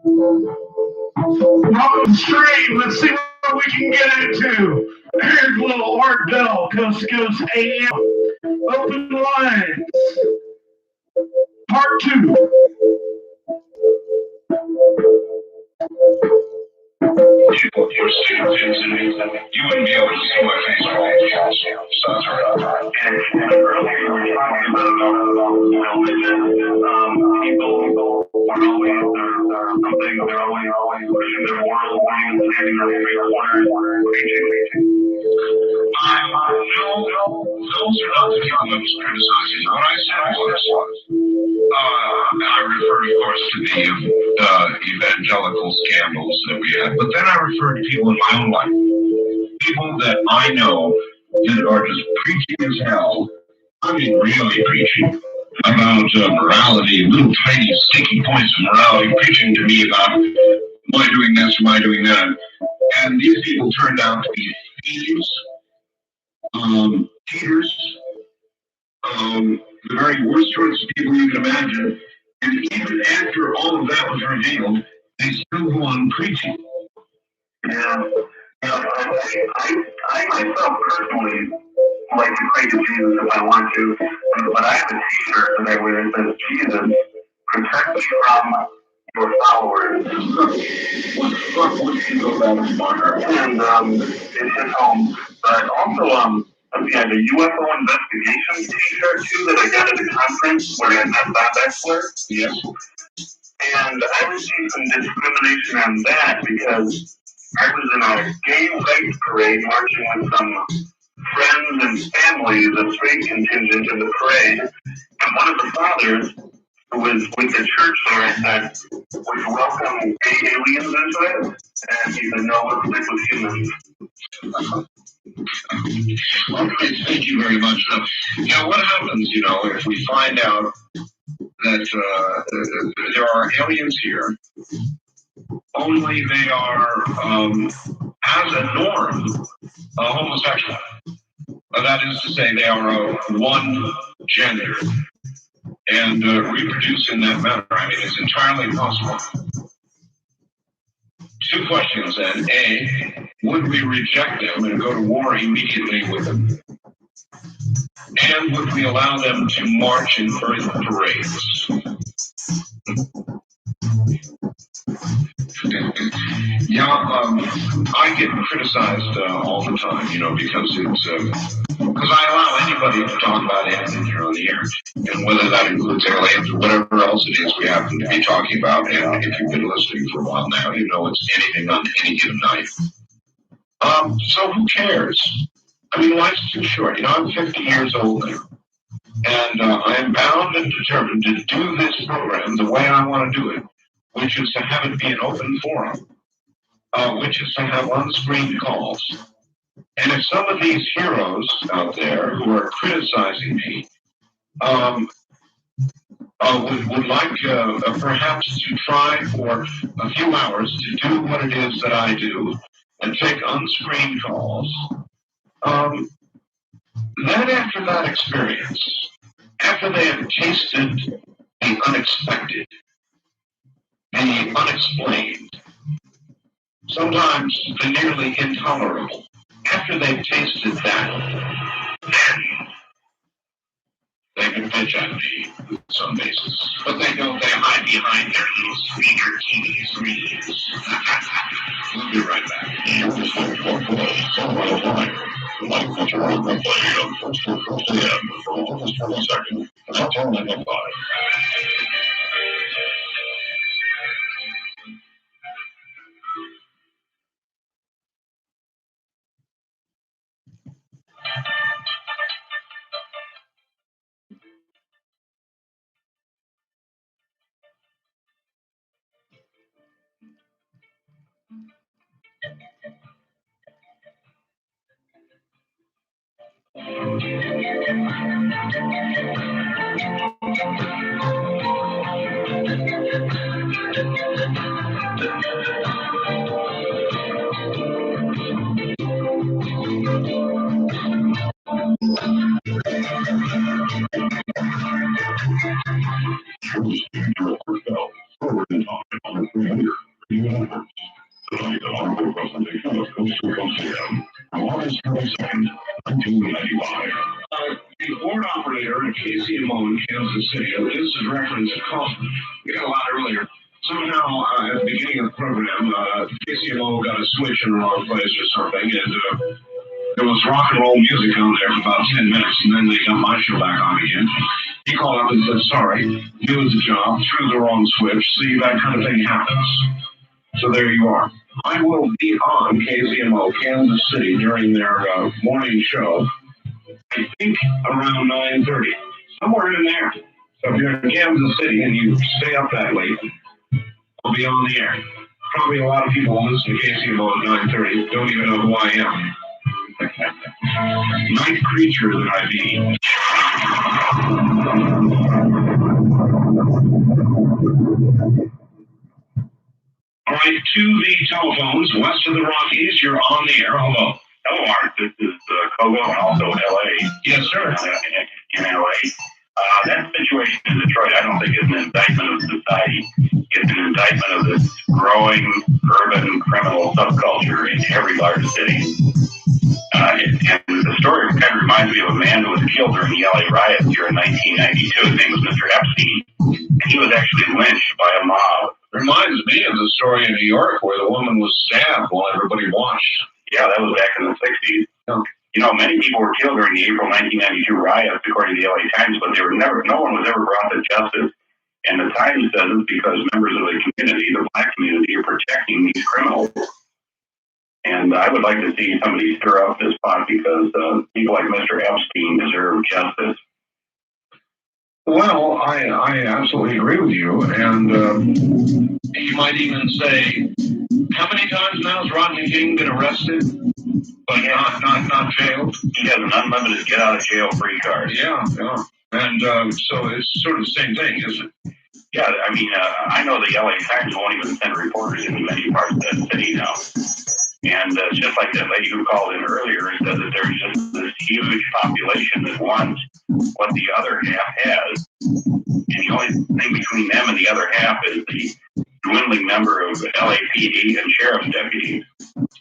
On the stream, let's see what we can get into. Here's a little Art Bell, Coast to Coast AM. Open lines. Part 2. You're seeing things in me. You wouldn't be able to see my face or all the stuff. And earlier you were talking about people are always something, they're always pushing their moral things, standing on the street corner, preaching. No, those are not the people I was criticizing. What I said was, I referred, of course, to the evangelical scandals that we had, but then I referred to people in my own life, people that I know that are just preaching as hell. I mean, really preaching about morality, little tiny sticky points of morality, preaching to me about, am I doing this, am I doing that? And these people turned out to be thieves, cheaters, the very worst sorts of people you can imagine. And even after all of that was revealed, they still go on preaching. Yeah. I myself personally like to pray to Jesus if I want to, but I have a t-shirt that I wear that says, Jesus, protect me from your followers. What the fuck would you go that far? And it's his home. But also, yeah, the UFO investigation t-shirt too that I got at the conference where I met Bob Eckler. Yes. And I received some discrimination on that because I was in a gay rights parade marching with some friends and family, the straight contingent in the parade. And one of the fathers who was with the church there, I said, would you welcome gay aliens into it? And he said, no, let's stick with humans. Well, thank you very much. Now, what happens, if we find out that there are aliens here, only they are, as a norm, homosexual. That is to say, they are one gender and reproduce in that manner. I mean, it's entirely possible. Two questions then. A, would we reject them and go to war immediately with them? And would we allow them to march in birth parades? I get criticized all the time, because I allow anybody to talk about anything here on the air, and whether that includes aliens or whatever else it is we happen to be talking about. And if you've been listening for a while now, it's anything on any given night. So who cares? I mean, life's too short. I'm 50 years old now, and I am bound and determined to do this program the way I want to do it, which is to have it be an open forum, which is to have on-screen calls. And if some of these heroes out there who are criticizing me would like perhaps to try for a few hours to do what it is that I do and take on-screen calls, then after that experience, after they have tasted the unexpected, the unexplained, sometimes the nearly intolerable, after they've tasted that, then they can bitch at me on some basis. But they don't, they hide behind their little speaker TV screens. We'll be right back. You're listening to our play, Sunrise Live. Like what you're on the play on First to First AM for almost 20 seconds. That's all I have by. You're listening to a Forward in Time on the 300. conviction of coastal proceedings on August 22nd, 1995. The board operator at KCMO in Kansas City, this is reference to Kaufman. We got a lot earlier. Somehow, at the beginning of the program, KCMO got a switch in the wrong place or something, and there was rock and roll music on there for about 10 minutes, and then they got my show back on again. He called up and said, sorry, you was the job, threw the wrong switch. See, that kind of thing happens. So there you are. I will be on KCMO, Kansas City, during their morning show, I think around 9:30, somewhere in there. So if you're in Kansas City and you stay up that late, I'll be on the air. Probably a lot of people who listen to KCMO at 9:30 don't even know who I am. Night creature that I be. All right, to the telephones, west of the Rockies, you're on the air. Hello. Hello, Mark. This is Kogo and also L.A. Yes, sir. In L.A. That situation in Detroit, I don't think is an indictment of society. It's an indictment of this growing urban criminal subculture in every large city. And the story kind of reminds me of a man who was killed during the LA riots here in 1992. His name was Mr. Epstein. And he was actually lynched by a mob. Reminds me of the story in New York where the woman was stabbed while everybody watched. Yeah, that was back in the 60s. Oh. You know, many people were killed during the April 1992 riots, according to the LA Times, but no one was ever brought to justice. And the Times says it's because members of the community, the black community, are protecting these criminals. And I would like to see somebody stir up this pot because people like Mr. Epstein deserve justice. Well, I absolutely agree with you. And you might even say, how many times now has Rodney King been arrested, but not jailed? He has an unlimited get-out-of-jail-free card. Yeah. And so it's sort of the same thing, isn't it? Yeah, I mean, I know the LA Times won't even send reporters into many parts of that city now. And just like that lady who called in earlier and said that there's just this huge population that wants what the other half has. And the only thing between them and the other half is the dwindling number of LAPD and sheriff's deputies.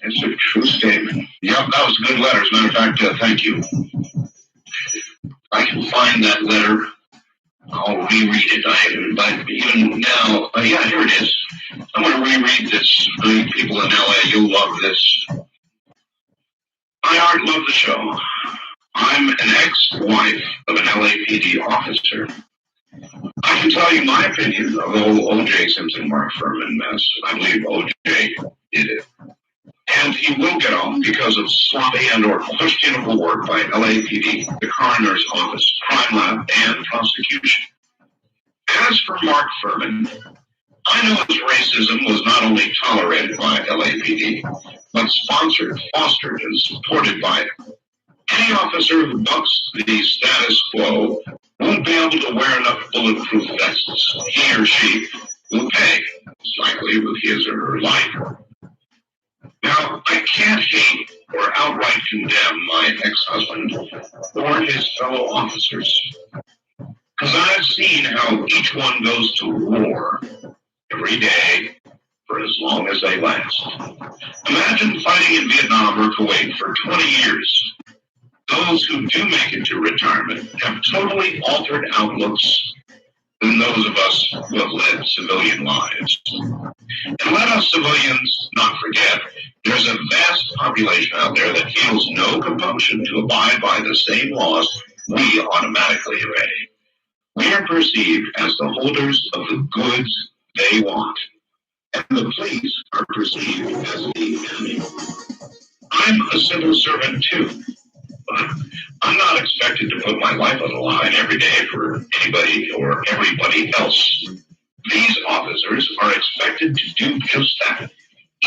It's a true statement. Yep, that was a good letter. As a matter of fact, thank you. I can find that letter. I'll reread it. But even now, yeah, here it is. I'm going to reread this. People in LA, you'll love this. I love the show. I'm an ex-wife of an LAPD officer. I can tell you my opinion of the whole O.J. Simpson, Mark Furman mess. I believe O.J. did it. And he will get off because of sloppy and or questionable work by LAPD, the coroner's office, crime lab, and prosecution. As for Mark Furman, I know his racism was not only tolerated by LAPD, but sponsored, fostered, and supported by it. Any officer who bucks the status quo won't be able to wear enough bulletproof vests. He or she will pay, likely with his or her life. Now, I can't hate or outright condemn my ex-husband or his fellow officers, because I've seen how each one goes to war every day for as long as they last. Imagine fighting in Vietnam or Kuwait for 20 years. Those who do make it to retirement have totally altered outlooks than those of us who have led civilian lives. And let us civilians not forget, there's a vast population out there that feels no compunction to abide by the same laws we automatically obey. We are perceived as the holders of the goods they want, and the police are perceived as the enemy. I'm a civil servant too, but I'm not expected to put my life on the line every day for anybody or everybody else. These officers are expected to do just that.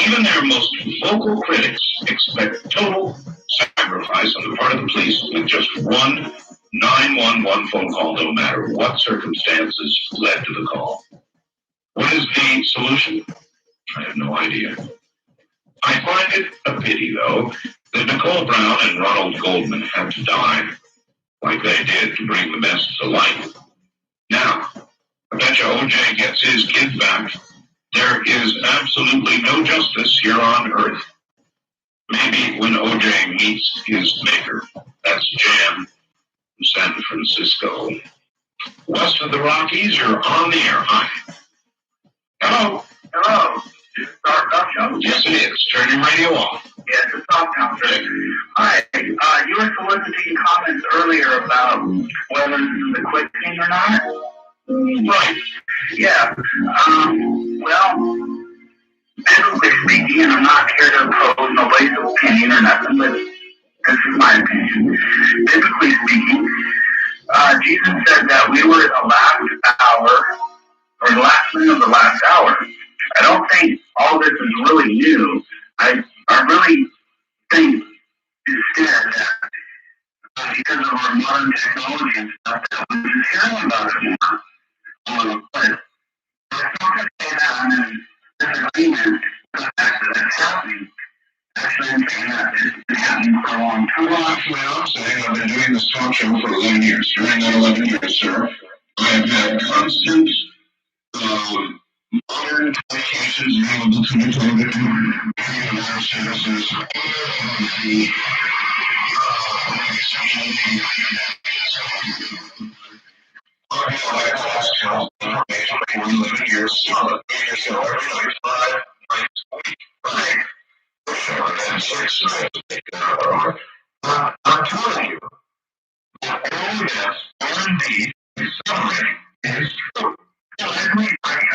Even their most vocal critics expect total sacrifice on the part of the police with just one 911 phone call, no matter what circumstances led to the call. What is the solution? I have no idea. I find it a pity, though, that Nicole Brown and Ronald Goldman had to die like they did to bring the mess to light. Now, I bet you O.J. gets his kids back. There is absolutely no justice here on Earth. Maybe when OJ meets his maker. That's Jan from San Francisco. West of the Rockies, you're on the air. Hi. Hello. Hello. Is this our talk show? Yes, it is. Turn your radio off. Yes, it's talk now, sir. Hi. You were soliciting comments earlier about whether this is a quick thing or not. Right. Yeah. Well, biblically speaking, and I'm not here to oppose nobody's opinion or nothing, but this is my opinion. Biblically speaking, Jesus said that we were in the last hour, or the last minute of the last hour. I don't think all this is really new. I really think instead that because of our modern technology and stuff, that we're just hearing about it more. But it's not to say that I'm in disagreement with the fact that it's happening. Actually, I'm saying that it's been happening for a long time. Well, actually, I'm saying I've been doing this talk show for 11 years. During that 11 years, sir, I have had constant modern communications available to me, television, radio services, the information for 11 years, solid. So every night, 5 nights a week. Right. So then 6 nights a week. I'm telling you, that all this, all indeed, is celebrating is true. I agree. I didn't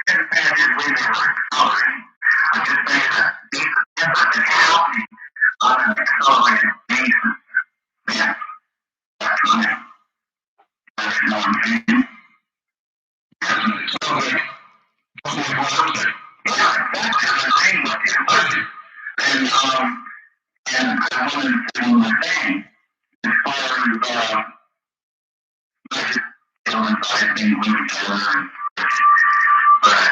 say I didn't believe they were accelerating. I'm just saying that these efforts is happening on an accelerated basis. Yeah. That's right. That's what I'm saying. It's not like, yeah, exactly. I'm agreeing with you. And I wanted to say one more thing. As far as, not just inside things living together, but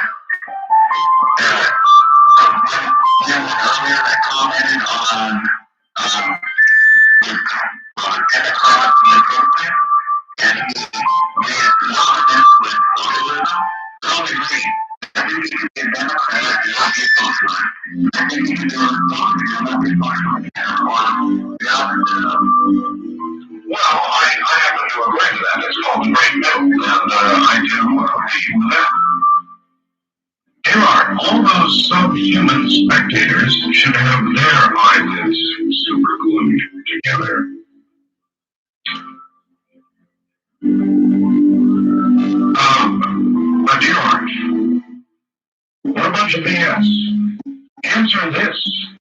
earlier that commented on Democrats and the program, and he made it synonymous with socialism. I don't agree. I think you can be a Democrat and not be a socialist. I think you can do a socialist and not be a socialist. Or the opposite. well, I happen to agree with that. It's called the Great Middle, and I do agree with that. Here are all those subhuman spectators should have their eyelids superglued together. But dear Orange, what a bunch of BS. Answer this.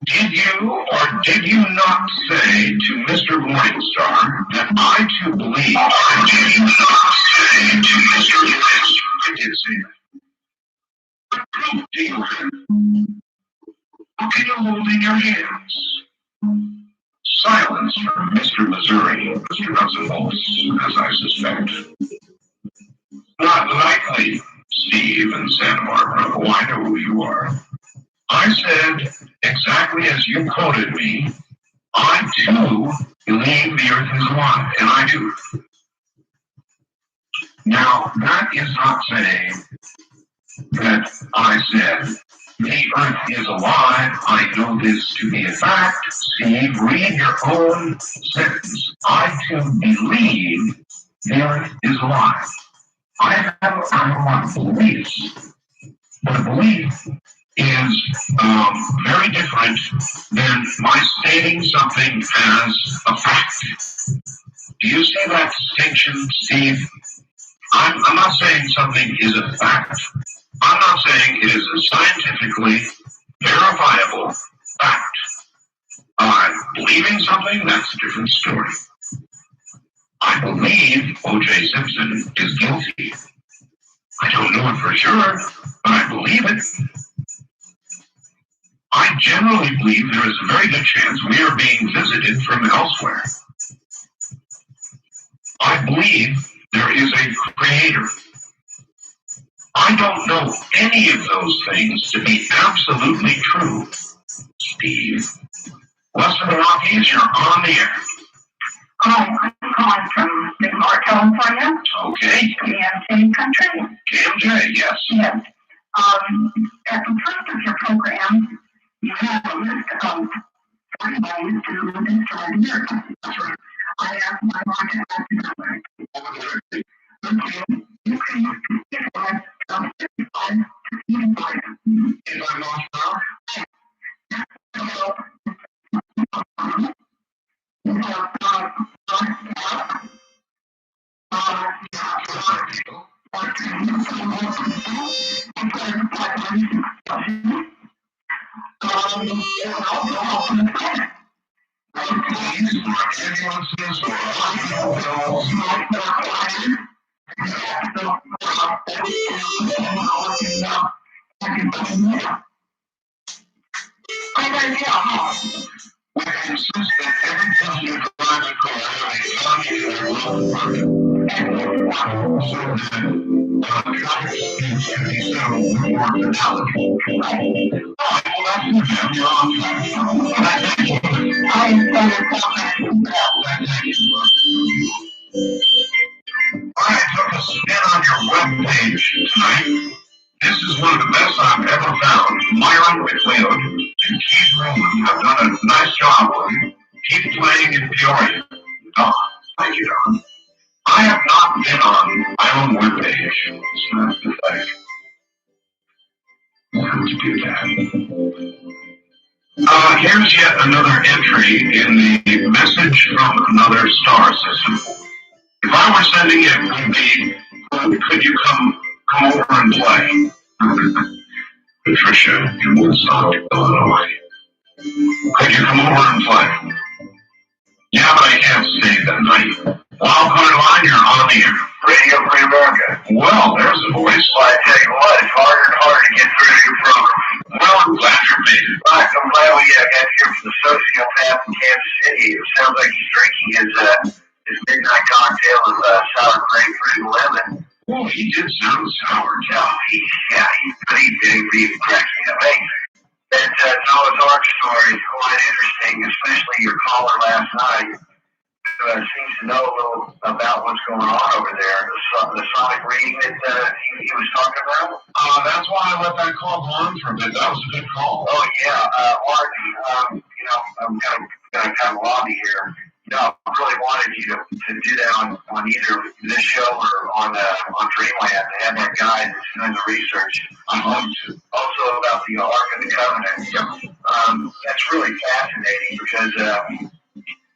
Did you or did you not say to Mr. Morningstar that I too believe? Or did you not say to Mr. Morningstar? I did say that. What proof do you have? What can you hold in your hands? Silence from Mr. Missouri, Mr. Nuts and Bolts, as I suspect. Not likely, Steve in Santa Barbara. Oh, I know who you are. I said exactly as you quoted me. I too believe the earth is alive, and I do. Now, that is not saying that I said the earth is alive. I know this to be a fact. Steve, read your own sentence. I too believe the earth is alive. I have a beliefs, but a belief is very different than my stating something as a fact. Do you see that distinction, Steve? I'm not saying something is a fact. I'm not saying it is a scientifically verifiable fact. Believing something, that's a different story. I believe O.J. Simpson is guilty. I don't know it for sure, but I believe it. I generally believe there is a very good chance we are being visited from elsewhere. I believe there is a creator. I don't know any of those things to be absolutely true, Steve. West of the Rockies, you're on the air. I'm calling from Newport, California. Okay. KMJ Country. KMJ, yes. Yes. At the first of your program, you have a list of to destroy America. That's right. I asked my Lord to act that way. Okay, you can destroy from 55 to 85. If I'm lost now? We can insist that every person who drives a car have a road market. So that traffic disputes can be settled with more finality. Well, that's good, man. You're on track. Thank you. All right, took a spin on your webpage tonight. This is one of the best I've ever found. Myron McLeod and Keith Roman have done a nice job with it. Keep playing in Peoria. Don. Thank you, Don. I have not been on my own webpage. It's not pathetic. Why would you do that? Here's yet another entry in the message from another star system. If I were sending it, it would be, could you come over and play? Patricia in Woodstock, Illinois. Could you come over and play? Yeah, but I can't stay that night. Wildcard line, you're on the air. Radio Free America. Well, there's a voice. Well, I tell you what, it's harder and harder to get through to your program. Well, I'm glad you made it. Right, I'm glad we got to hear from the sociopath in Kansas City. It sounds like he's drinking his midnight cocktail of sour grapefruit and lemon. Well, he did sound sour, Joe. But he cracks me up. Hey, that Noah's Ark story is quite interesting, especially your caller last night. Seems to know a little about what's going on over there. The sonic reading that he was talking about. That's why I let that call go on for a bit. That was a good call. Oh yeah, Martin. I'm kind of lobby here. I really wanted you to do that on either this show or on Dreamland to have that guy that's doing the research. I'd love to. Also about the Ark of the Covenant. Yeah. That's really fascinating because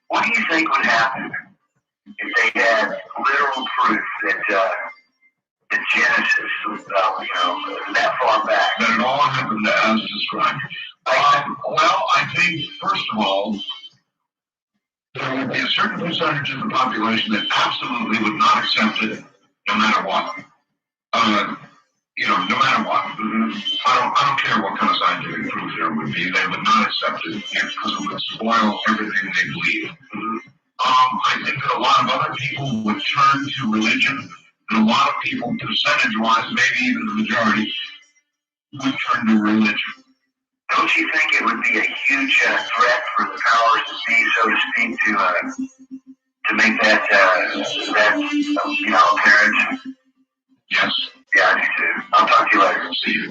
what do you think would happen if they had literal proof that Genesis was that far back? That it all happened as described. Well, I think first of all, there would be a certain percentage of the population that absolutely would not accept it, no matter what. No matter what. I don't care what kind of scientific proof there would be. They would not accept it because it would spoil everything they believe. I think that a lot of other people would turn to religion, and a lot of people, percentage-wise, maybe even the majority, would turn to religion. Don't you think it would be a huge threat for the powers that be, so to speak, to make that apparent? Yes. Yeah, I do too. I'll talk to you later. See you.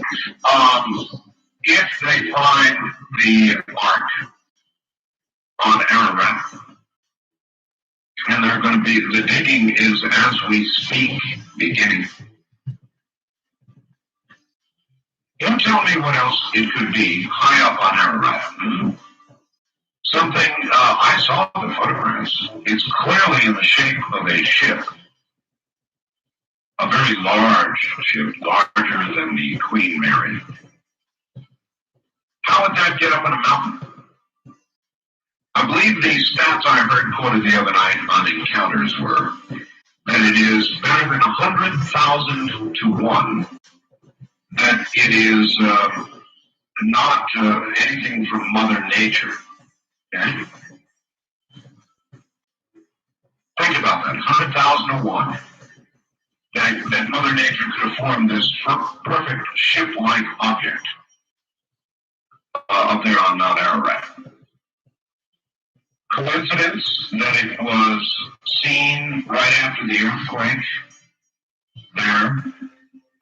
If they find the Ark on Ararat, and they're going to be, the digging is as we speak beginning. Don't tell me what else it could be high up on Ararat. Something, I saw the photographs. It's clearly in the shape of a ship. A very large ship, larger than the Queen Mary. How would that get up in a mountain? I believe the stats I heard quoted the other night on encounters were that it is better than 100,000 to 1 that it is not anything from Mother Nature. Okay? Think about that, 100,000 to 1. That Mother Nature could have formed this perfect ship-like object up there on Mount Ararat. Coincidence that it was seen right after the earthquake there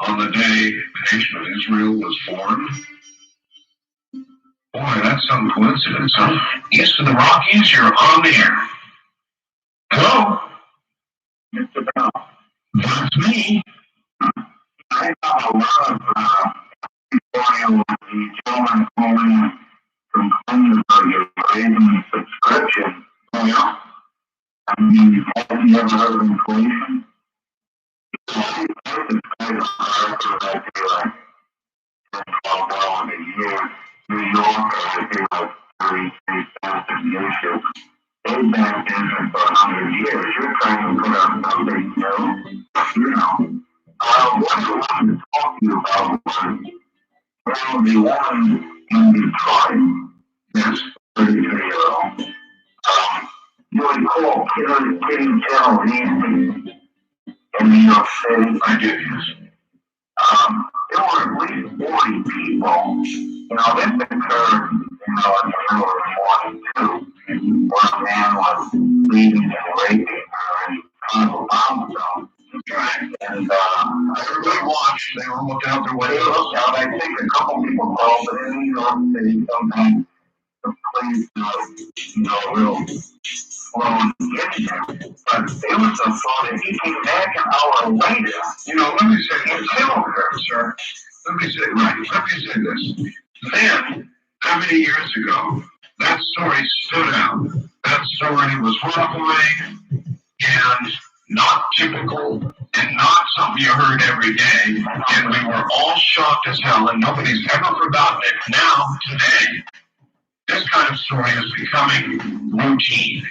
on the day the nation of Israel was formed? Boy, that's some coincidence, huh? East of the Rockies, you're on the air. Hello? Mr. Bell, That's me. I have a lot of tutorial with the gentleman calling complaining about your raising subscription. Oh, yeah? I mean, have you ever heard of inflation? I subscribe for that day like $12 a year. New York, I pay like 33 cents a year. They've been in business for 100 years. You're trying to put up something new, you know. What I wanted to talk to you about was, well, the woman in Detroit, Yes. 33-year-old, you would call Kitty Tail Easy in New York City. I do, yes. There were at least 40 people. You know, this occurred, in the middle of the morning, too, where a man was beating and raping her in front of a bomb zone. Right. And, Everybody watched. They were looking out their they windows. looked out. I think a couple people called, but in New York City, sometimes the police, real slow in getting there. But it was so slow that he came back an hour later. Let me say this, sir. Let me say this. Then, how many years ago, that story stood out. That story was horrifying and not typical and not something you heard every day. And we were all shocked as hell, and nobody's ever forgotten it. Now, today, this kind of story is becoming routine.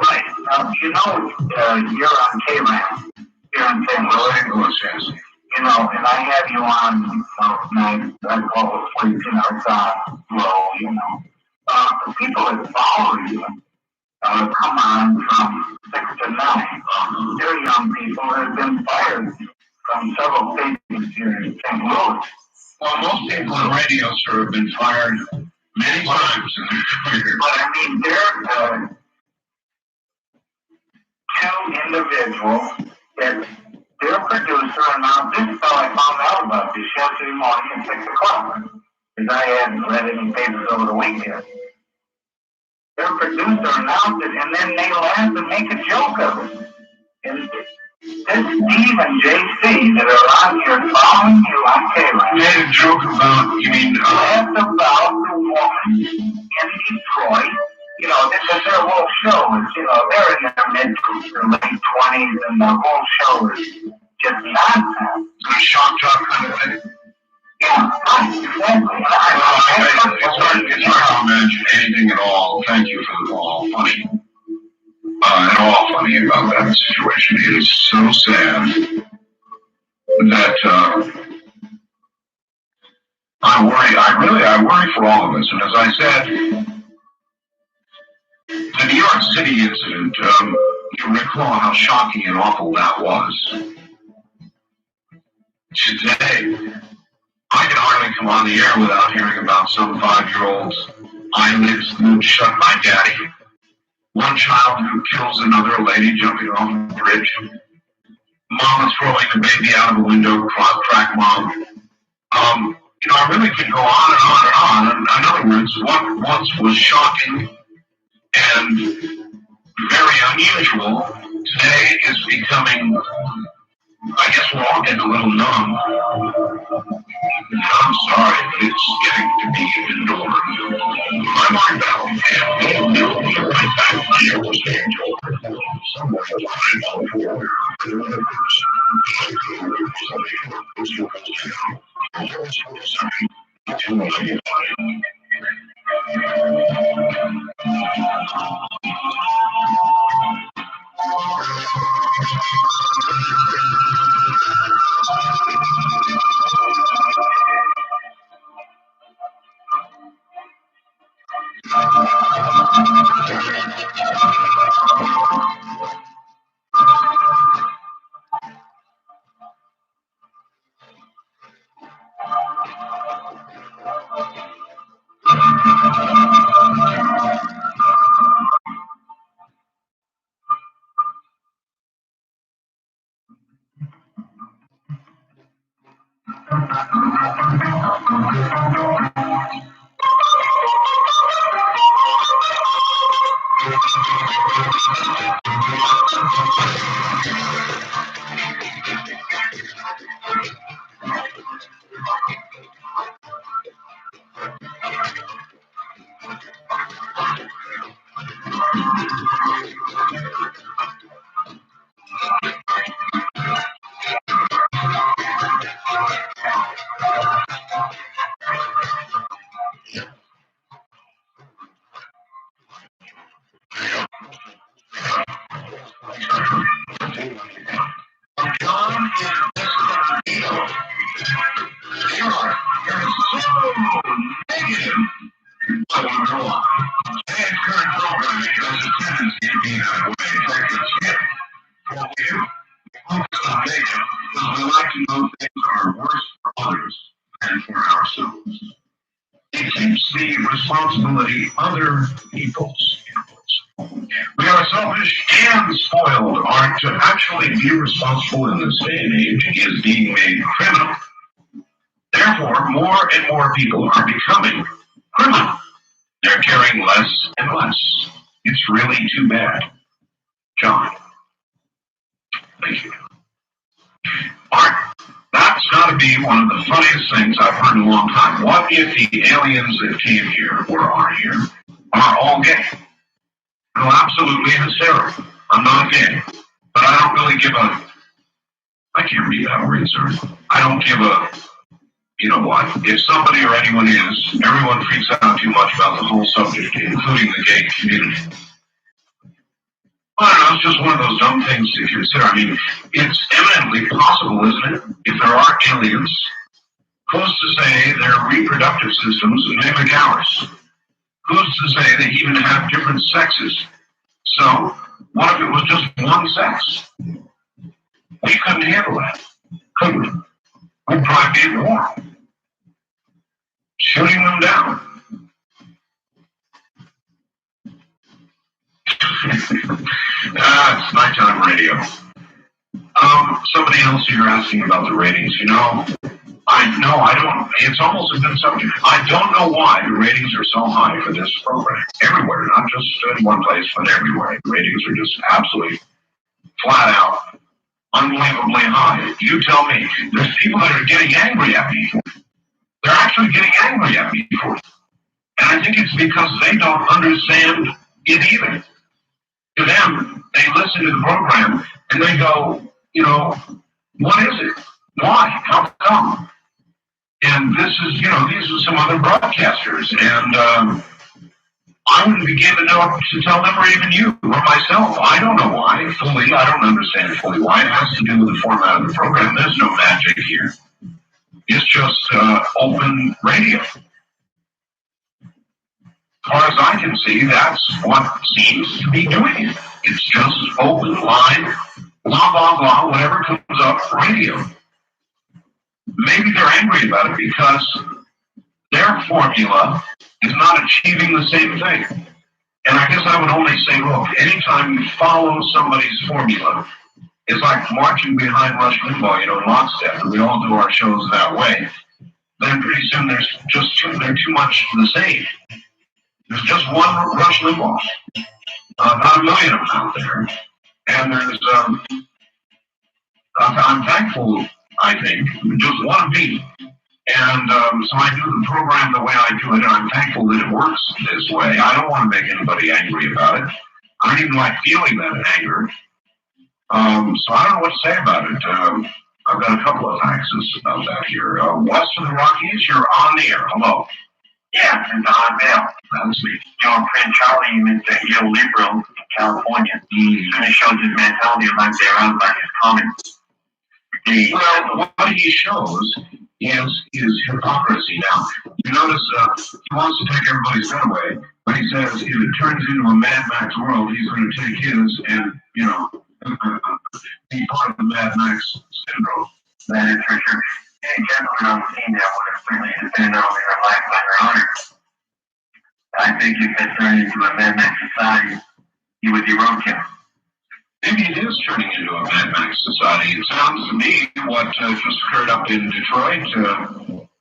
Right. You're on K-Ram. You're in St. Louis. Yes. And I have you on, night, I call it sleep, it's on low, The people that follow you, come on from 6 to 9. They're young people that have been fired from several stations here in St. Louis. Well, most people in radio, sir, have been fired many times in their career. But I mean, they're two individuals that their producer announced this, so I found out about this yesterday morning at 6 o'clock. Because I hadn't read any papers over the weekend. Their producer announced it, and then they laugh and make a joke of it. And this Steve and JC that are on here following you on K-Line made a joke about, you mean, laughed about the woman in Detroit. Because their whole show is, they're in their mid-20s or late 20s, and the whole show is just nonsense. a shock jock kind of thing. Yeah, exactly. It's hard to imagine anything at all. Thank you for the all funny. At all funny about that situation. It is so sad that I worry for all of us. And as I said, the New York City incident, you recall how shocking and awful that was. Today, I can hardly come on the air without hearing about some 5-year-old's eyelids glued shut by daddy. One child who kills another lady jumping off a bridge. Mama throwing the baby out of a window, crack mom. I really could go on and on and on. In other words, what once was shocking and very unusual, today is becoming, I guess we're all getting a little numb. I'm sorry, but it's getting to be even normal. I'm Mark Bell, and we'll be right back on the Earl's Angel. Somewhere alive on the world, the universe, It keeps the responsibility other people's. We are selfish and spoiled. Art to actually be responsible in this day and age is being made criminal. Therefore, more and more people are becoming criminal. They're caring less and less. It's really too bad. John. Thank you. Art, that's got to be one of the funniest things I've heard in a long time. What if the aliens that came here or are here are all gay? No, absolutely hysterical. I'm not gay, but I don't really give a. I can't read that word, sir. I don't give a. You know what? If somebody or anyone is, everyone freaks out too much about the whole subject, including the gay community. I don't know, it's just one of those dumb things to consider. I mean, it's eminently possible, isn't it? If there are aliens, who's to say their reproductive systems mimic ours? Who's to say they even have different sexes? So, what if it was just one sex? We couldn't handle that, could we? We'd probably be at war. Shooting them down. It's nighttime radio. Somebody else here asking about the ratings. You know, I don't, it's almost a good subject. I don't know why the ratings are so high for this program. Everywhere, not just in one place, but everywhere. The ratings are just absolutely flat out, unbelievably high. You tell me, there's people that are getting angry at me. They're actually getting angry at me for it. And I think it's because they don't understand it either. To them, they listen to the program and they go, you know, what is it? Why? How come? And this is, you know, these are some other broadcasters. And I wouldn't begin to know to tell them or even you or myself. I don't know why fully. I don't understand fully why. It has to do with the format of the program. There's no magic here. It's just open radio. As far as I can see, that's what seems to be doing it. It's just open line, blah, blah, blah, whatever comes up, radio. Maybe they're angry about it because their formula is not achieving the same thing. And I guess I would only say, look, anytime you follow somebody's formula, it's like marching behind Rush Limbaugh, you know, in lockstep, and we all do our shows that way. Then pretty soon they're too much the same. There's just one Rush Limbaugh, about a million of them out there, and there's I'm thankful, I think, just one of me, and so I do the program the way I do it, and I'm thankful that it works this way. I don't want to make anybody angry about it. I don't even like feeling that anger. So I don't know what to say about it. I've got a couple of taxes about that here. West of the Rockies, you're on the air. Hello. Yeah, and Don Bell. That's me. You know, friend Charlie, you went to Yale Liberal in California. He kind of shows his mentality right there out by his comments. Well, what he shows is hypocrisy. Now, you notice he wants to take everybody's gun away, but he says if it turns into a Mad Max world, he's going to take his and, you know, be part of the Mad Max syndrome. That is for sure. Any gentleman on the scene that would have certainly defended not only her life but her honor. I think if it turned into a Mad Max society, you would be roadkill. Maybe it is turning into a Mad Max society. It sounds to me what just occurred up in Detroit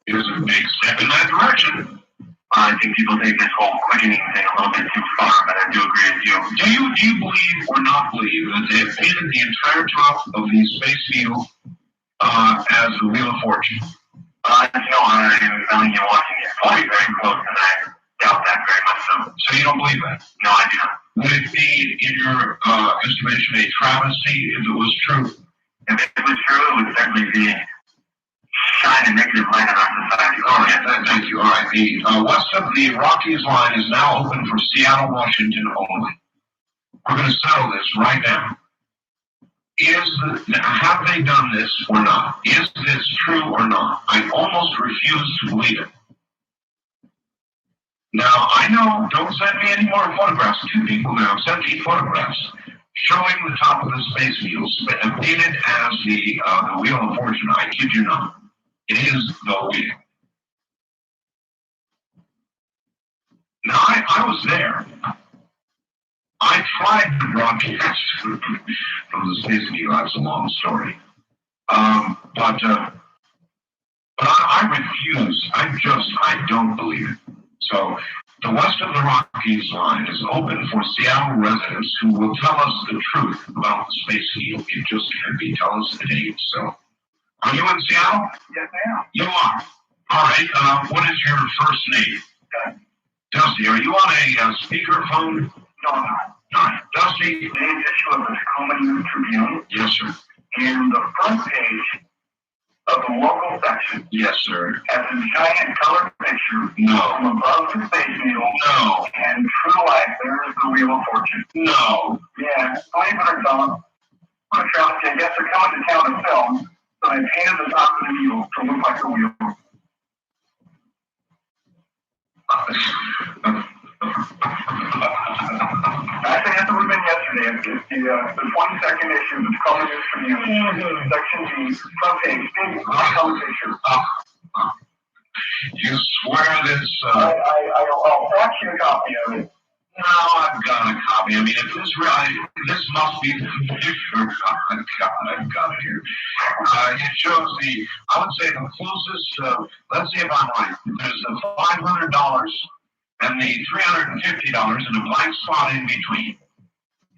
is a big step in that direction. I think people take this whole quickening thing a little bit too far, but I do agree with you. Do you believe or not believe that they have painted the entire top of the Space Needle as the Wheel of Fortune? No, I'm telling you, watching it very, very close, and I doubt that very much so. So you don't believe that? No, I do not. Would it be, in your estimation, a travesty if it was true? If it was true, it would certainly be shine a negative light on our society. All right, thank you. All right, the west of the Rockies line is now open for Seattle, Washington only. We're going to settle this right now. Have they done this or not? Is this true or not? I almost refuse to believe it. Now, I know, don't send me any more photographs. 2 people now sent me photographs showing the top of the Space Needle painted as the Wheel of Fortune. I kid you not. It is the wheel. I was there. I tried to broadcast from the Space Needle. That's a long story. But I refuse. I don't believe it. So the West of the Rockies line is open for Seattle residents who will tell us the truth about the Space Needle. It just can't be. Tell us the date. So, are you in Seattle? Yes, ma'am. You are. All right. What is your first name? Dusty. Are you on a speakerphone? No, I'm not. All right. Dusty. Today's issue of the Tacoma News Tribune. Yes, sir. And the front page of the local section. Yes, sir. Has a giant colored picture. No. From above the Space Needle. No. And true to life, there's the Wheel of Fortune. No. Yeah, believe it or not, I guess they're coming to town to film, so they painted the top of the wheel to look like a wheel. I think that would have been yesterday. It's the 22nd issue of the Tacoma News Tribune, Section G, front page, big color picture. You swear this? I'll fax you a copy of it. No, I've got a copy. I mean, if this must be the picture. I've got it here. It shows I would say the closest, let's see if I'm right. There's the $500 and the $350 and a blank spot in between.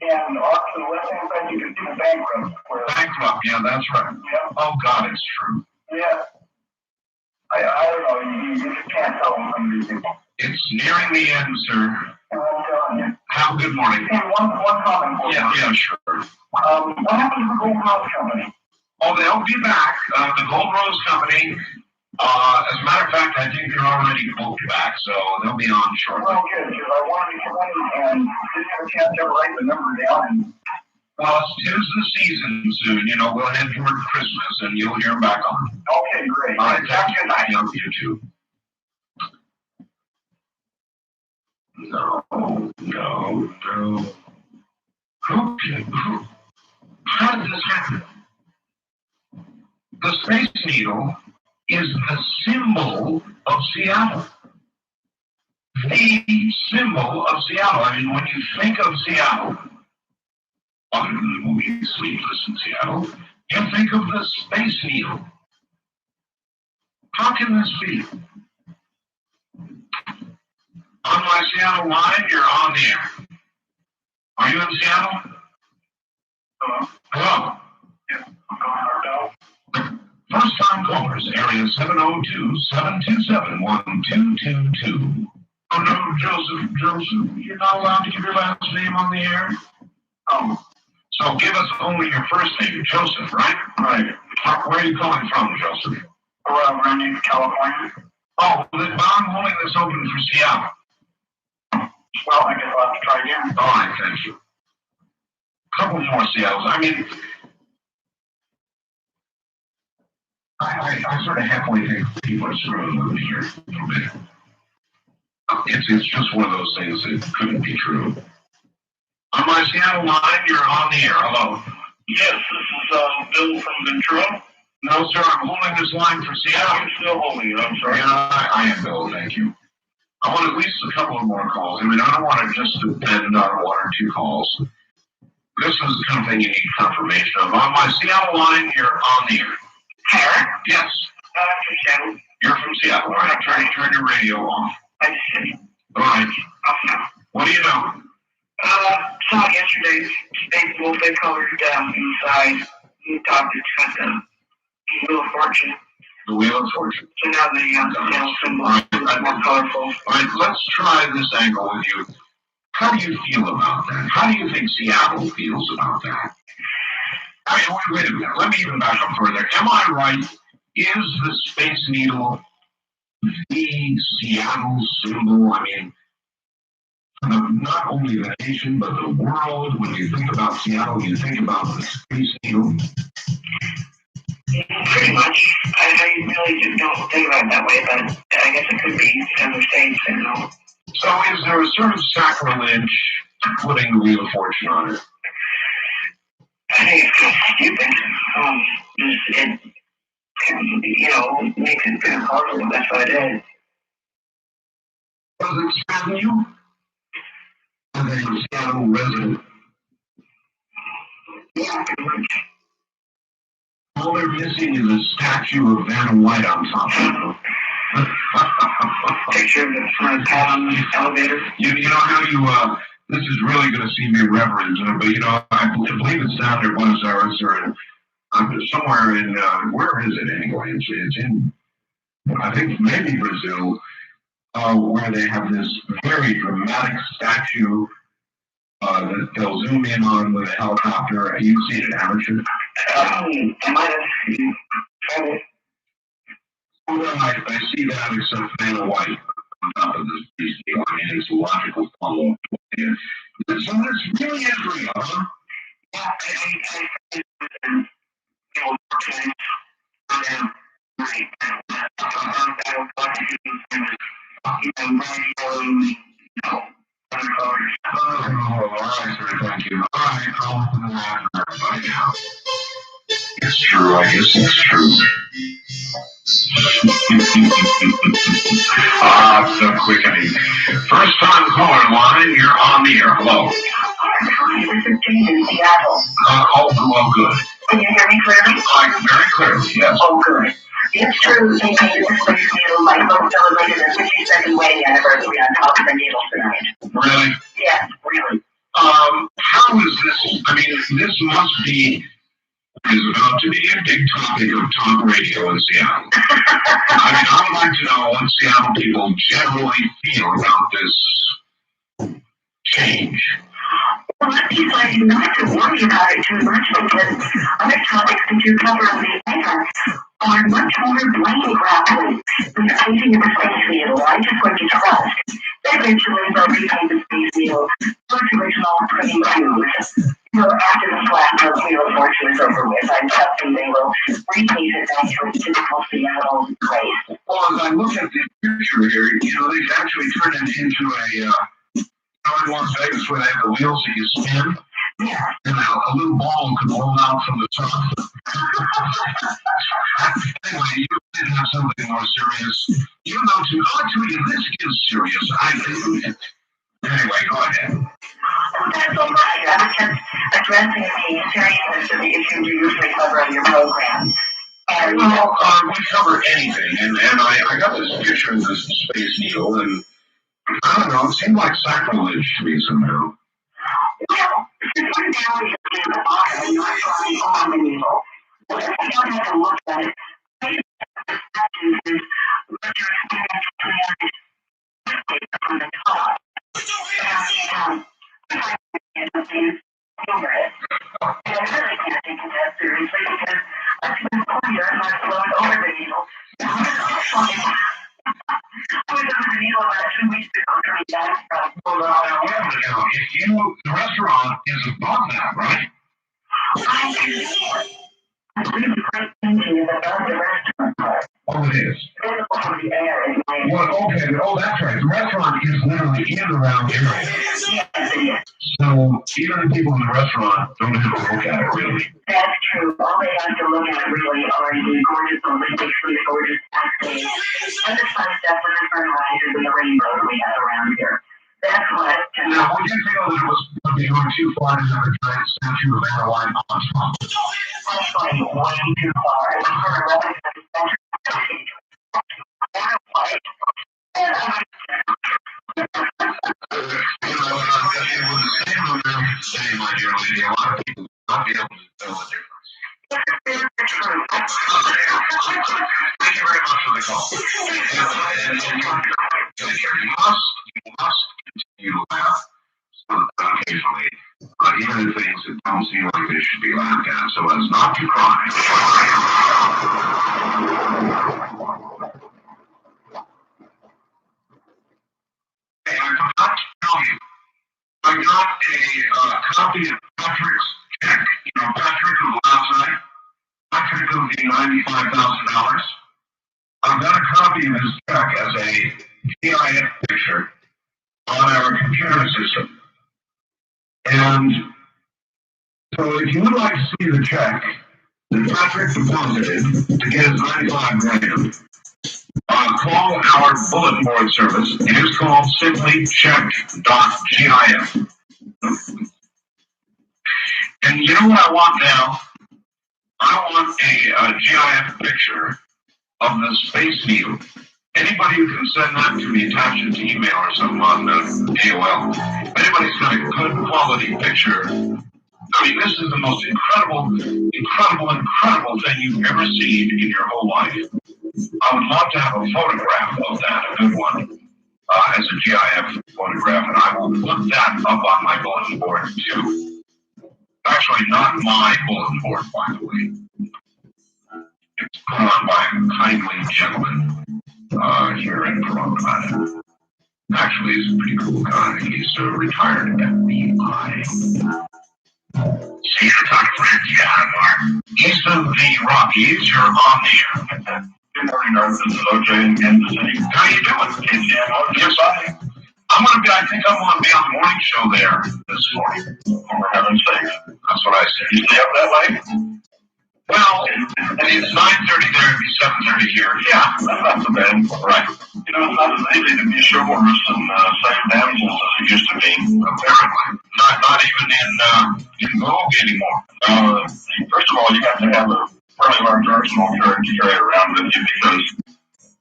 And off to the left-hand side, you can see the bankrupt. Bankrupt, yeah, that's right. Yeah. Oh, God, it's true. Yeah. I don't know. You just can't tell them some of these people. It's nearing the end, sir. I'm telling you. Have a good morning. Hey, one comment for you. Yeah, sure. What happened to the Gold Rose Company? Oh, they'll be back. The Gold Rose Company, as a matter of fact, I think they're already booked back, so they'll be on shortly. Well, good, because I wanted to come in and didn't have a chance to write the number down. Well, it's the season soon. You know, we'll head toward Christmas, and you'll hear back on it. Okay, great. All right, Have a good night. Yeah, you too. No. Okay. How did this happen? The Space Needle is the symbol of Seattle. The symbol of Seattle. I mean, when you think of Seattle, other than the movie Sleepless in Seattle, you think of the Space Needle. How can this be? On my Seattle line, you're on the air. Are you in Seattle? Hello? Hello? Yeah, I'm calling Ardell. First time callers, area 702-727-1222. Oh no, Joseph, you're not allowed to give your last name on the air? Oh. So give us only your first name, Joseph, right? Right. Where are you calling from, Joseph? Randy, California. Oh, I'm holding this open for Seattle. Well, I guess I'll have to try again. All right, thank you. Couple more Seattles. I mean, I sort of halfway think people are screwing with me here a little bit. It's just one of those things that couldn't be true. On my Seattle line, you're on the air. Hello. Yes, this is Bill from Ventura. No, sir, I'm holding this line for Seattle. I'm still holding it, I'm sorry. Yeah, I am, Bill, thank you. I want at least a couple of more calls. I mean, I don't want to just depend on one or two calls. This is the kind of thing you need confirmation of. On my Seattle line, you're on the air. Here? Yes. I'm from Seattle. You're from Seattle. All right, turn your radio off. I see. All right. Off now. What do you know? Saw yesterday's space multicolored inside. He thought it's got the Wheel of Fortune. The Wheel of Fortune. So now the Seattle symbol is more colorful. All right, let's try this angle with you. How do you feel about that? How do you think Seattle feels about that? I mean, wait a minute. Let me even back up further. Am I right? Is the Space Needle the Seattle symbol? I mean, not only the nation, but the world. When you think about Seattle, you think about the Space Needle. Pretty much. I really just don't think about it that way, but I guess it could be in the States, I don't know. So is there a sort of sacrilege putting the Wheel of Fortune on it? I think it's kind of stupid. It makes it very colorful. That's what it is. Does it sadden you? as a Seattle resident. Yeah, pretty much. All they're missing is a statue of Vanna White on top of it. Picture of the cat on the elevator. You know how you, this is really going to seem irreverent, but you know, I believe it's down near Buenos Aires or somewhere in, where is it anyway? It's in, I think maybe Brazil, where they have this very dramatic statue that they'll zoom in on with a helicopter. You've seen it, haven't you? I might have seen it. Well, I see that except Vanna White on top of this piece. I mean, it's a logical follow-up. So this really is real, huh? Yeah, Thank you. All right, I'll open the lab for everybody now. It's true, I guess it's true. So quickening. First time caller line, you're on the air. Hello. Hi, this is Jane in Seattle. Well, good. Can you hear me clearly? Very clearly, yes. Oh, good. It's true, they painted the Space Needle like folks celebrated their 52nd wedding anniversary on top of the needle tonight. Really? Yes, really. How is this? I mean, this must be, is about to be a big topic of talk radio in Seattle. I mean, I would like to know what Seattle people generally feel about this change. Well, I'd be like not to worry about it too much because other topics that you cover on the air are much more brain grappling. The painting of the Space Needle, I just want to trust. Eventually, they'll repaint the Space Needle. Those original pretty cute. So after the flat of Wheel of Fortune is over with, I'm trusting they will repaint it back to its typical Seattle place. Well, as I look at the picture here, you know, they've actually turned it into a, in Las Vegas where they have the wheels that you spin. Yeah. And a little ball could roll out from the top. Anyway, you did have something more serious. Even though to you, this is serious. I do. Anyway, go ahead. Oh, that's all right. I was just addressing the seriousness of the issues you usually cover on your program. And, well, we cover anything, and I got this picture of this Space Needle, and I don't know, it seemed like sacrilege to me somehow. well, since we're now at the bottom and not trying on the needle, well, if you don't have to look at it, I think the perspective is what your experience is from the top. And, I can't over it. And I really can't take it that seriously because I've been clear and I've flown over the needle. I was over the needle about 2 weeks ago coming back from the restaurant is above that, right? I believe the great thinking is above the restaurant part. Oh, it is. Visible from the air is my Well, okay, that's right. The restaurant is literally in the round area. Yes, it is. So even the people in the restaurant don't have to look at it, really. That's true. All they have to look at really are the gorgeous Olympics and the gorgeous Cascades and the sunset and the sunrises and the rainbows we have around here. That's what. Now, would you feel that it was going to be going too far to have a giant statue of Vanna White on top? That's going way too far. And for a representative statue, Vanna White. You know, it was the same amount of saying, my dear lady, a lot of people will not be able to tell the difference. That's true. Thank you very much for the call. You must continue to laugh occasionally, even at things that don't seem like they should be laughed at, so as not to cry. Hey, I forgot to tell you, I got a copy of Patrick's check. You know, Patrick of last night. Patrick of the $95,000. I've got a copy of his check as a GIF picture on our computer system. And so if you would like to see the check that Patrick deposited to get his $95 grand, Call our bulletin board service. It is called simply check.gif. And you know what I want now? I want a GIF picture of the space needle. Anybody who can send that to me, attach it to email or something on AOL. If anybody's got a good quality picture, I mean, this is the most incredible thing you've ever seen in your whole life. I would love to have a photograph of that, a good one, as a GIF photograph, and I will put that up on my bulletin board too. Actually, not my bulletin board, by the way. It's put on by a kindly gentleman here in Toronto. Actually, he's a pretty cool guy. He's a retired FBI. See, you're talking for FBI, East of the Rockies, you're on the air. Good morning, Art. This is OJ in Kansas City. How you doing? Yes, I think I'm going to be on the morning show there this morning. Oh, for heaven's sake. That's what I said. You stay up that late? Well, it's 9:30 there, it'd be 7:30 here. Yeah, that's not so bad. Right. You know, it's not as easy to be chivalrous and save damsels as it used to be. Apparently. Not even in vogue anymore. First of all, you have to have a fairly large arsenal to carry around with you, because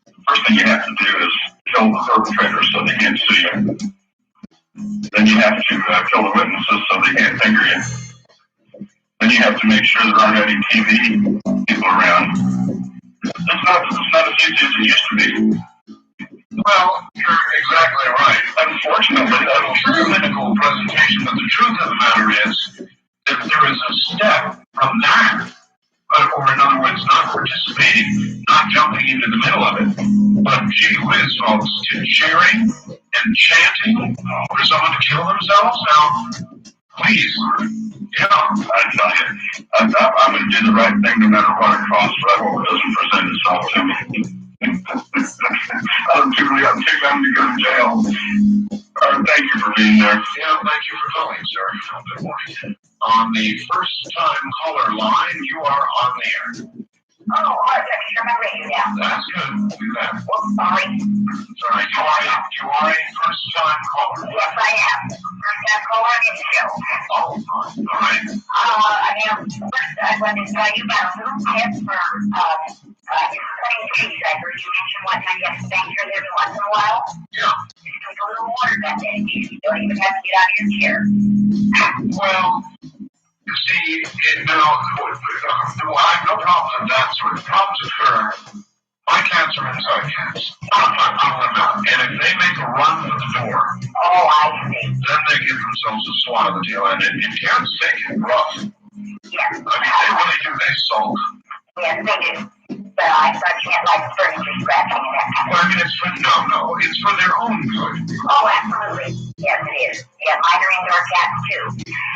the first thing you have to do is kill the perpetrators so they can't sue you. Then you have to kill the witnesses so they can't finger you. Then you have to make sure there aren't any TV people around. It's not as easy as it used to be. Well, you're exactly right. Unfortunately, that's a clinical presentation, but the truth of the matter is that there is a step from that, or in other words, not participating, not jumping into the middle of it, but gee whiz, folks, to cheering and chanting for someone to kill themselves. Now, please, yeah, I tell you, I'm going to do the right thing no matter what it costs, but I hope it doesn't present itself to me. I'm too young to go to jail. Thank you for being there. Yeah, thank you for calling, sir. Good morning. On the first-time caller line, you are on the air. Oh, I just turn my radio down. That's good. Do that. Well, sorry. Sorry, you are a first-time caller. Yes, I am. First-time caller in the show. Oh, all right. First, I wanted to tell you about a little tip for explaining trees. I heard you mention one time you have to bank your every once in a while. Yeah. Just drink a little water that day. You don't even have to get out of your chair. Well, you see, I have no problems with that sort of problems occur. My cats are inside cats. I'll let them out. And if they make a run for the door, oh, I see. Then they give themselves a swat of the tail end. And cats take it rough. Yes. I mean, they really do. They sulk. Yes, they do. But I can't like furniture scratching and that kind of thing. Well, I mean, it's for their own good. Oh, absolutely. Yes, it is. Yeah, mine are indoor cats too.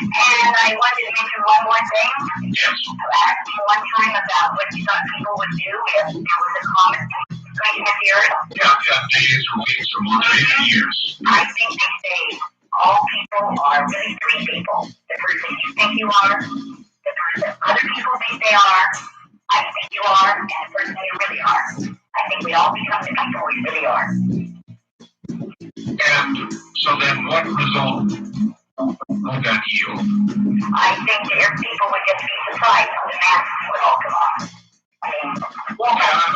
And I wanted to mention one more thing. Yes. I asked you one time about what you thought people would do if there was a comet going to hit the Earth. Yeah, days or weeks or months, maybe years. I think they say all people are really three people. The person you think you are, the person other people think they are, I think you are, and the person you really are. I think we all become the people we really are. And so then what result would that yield? I think that people would just be surprised when the masks would all come off. I mean,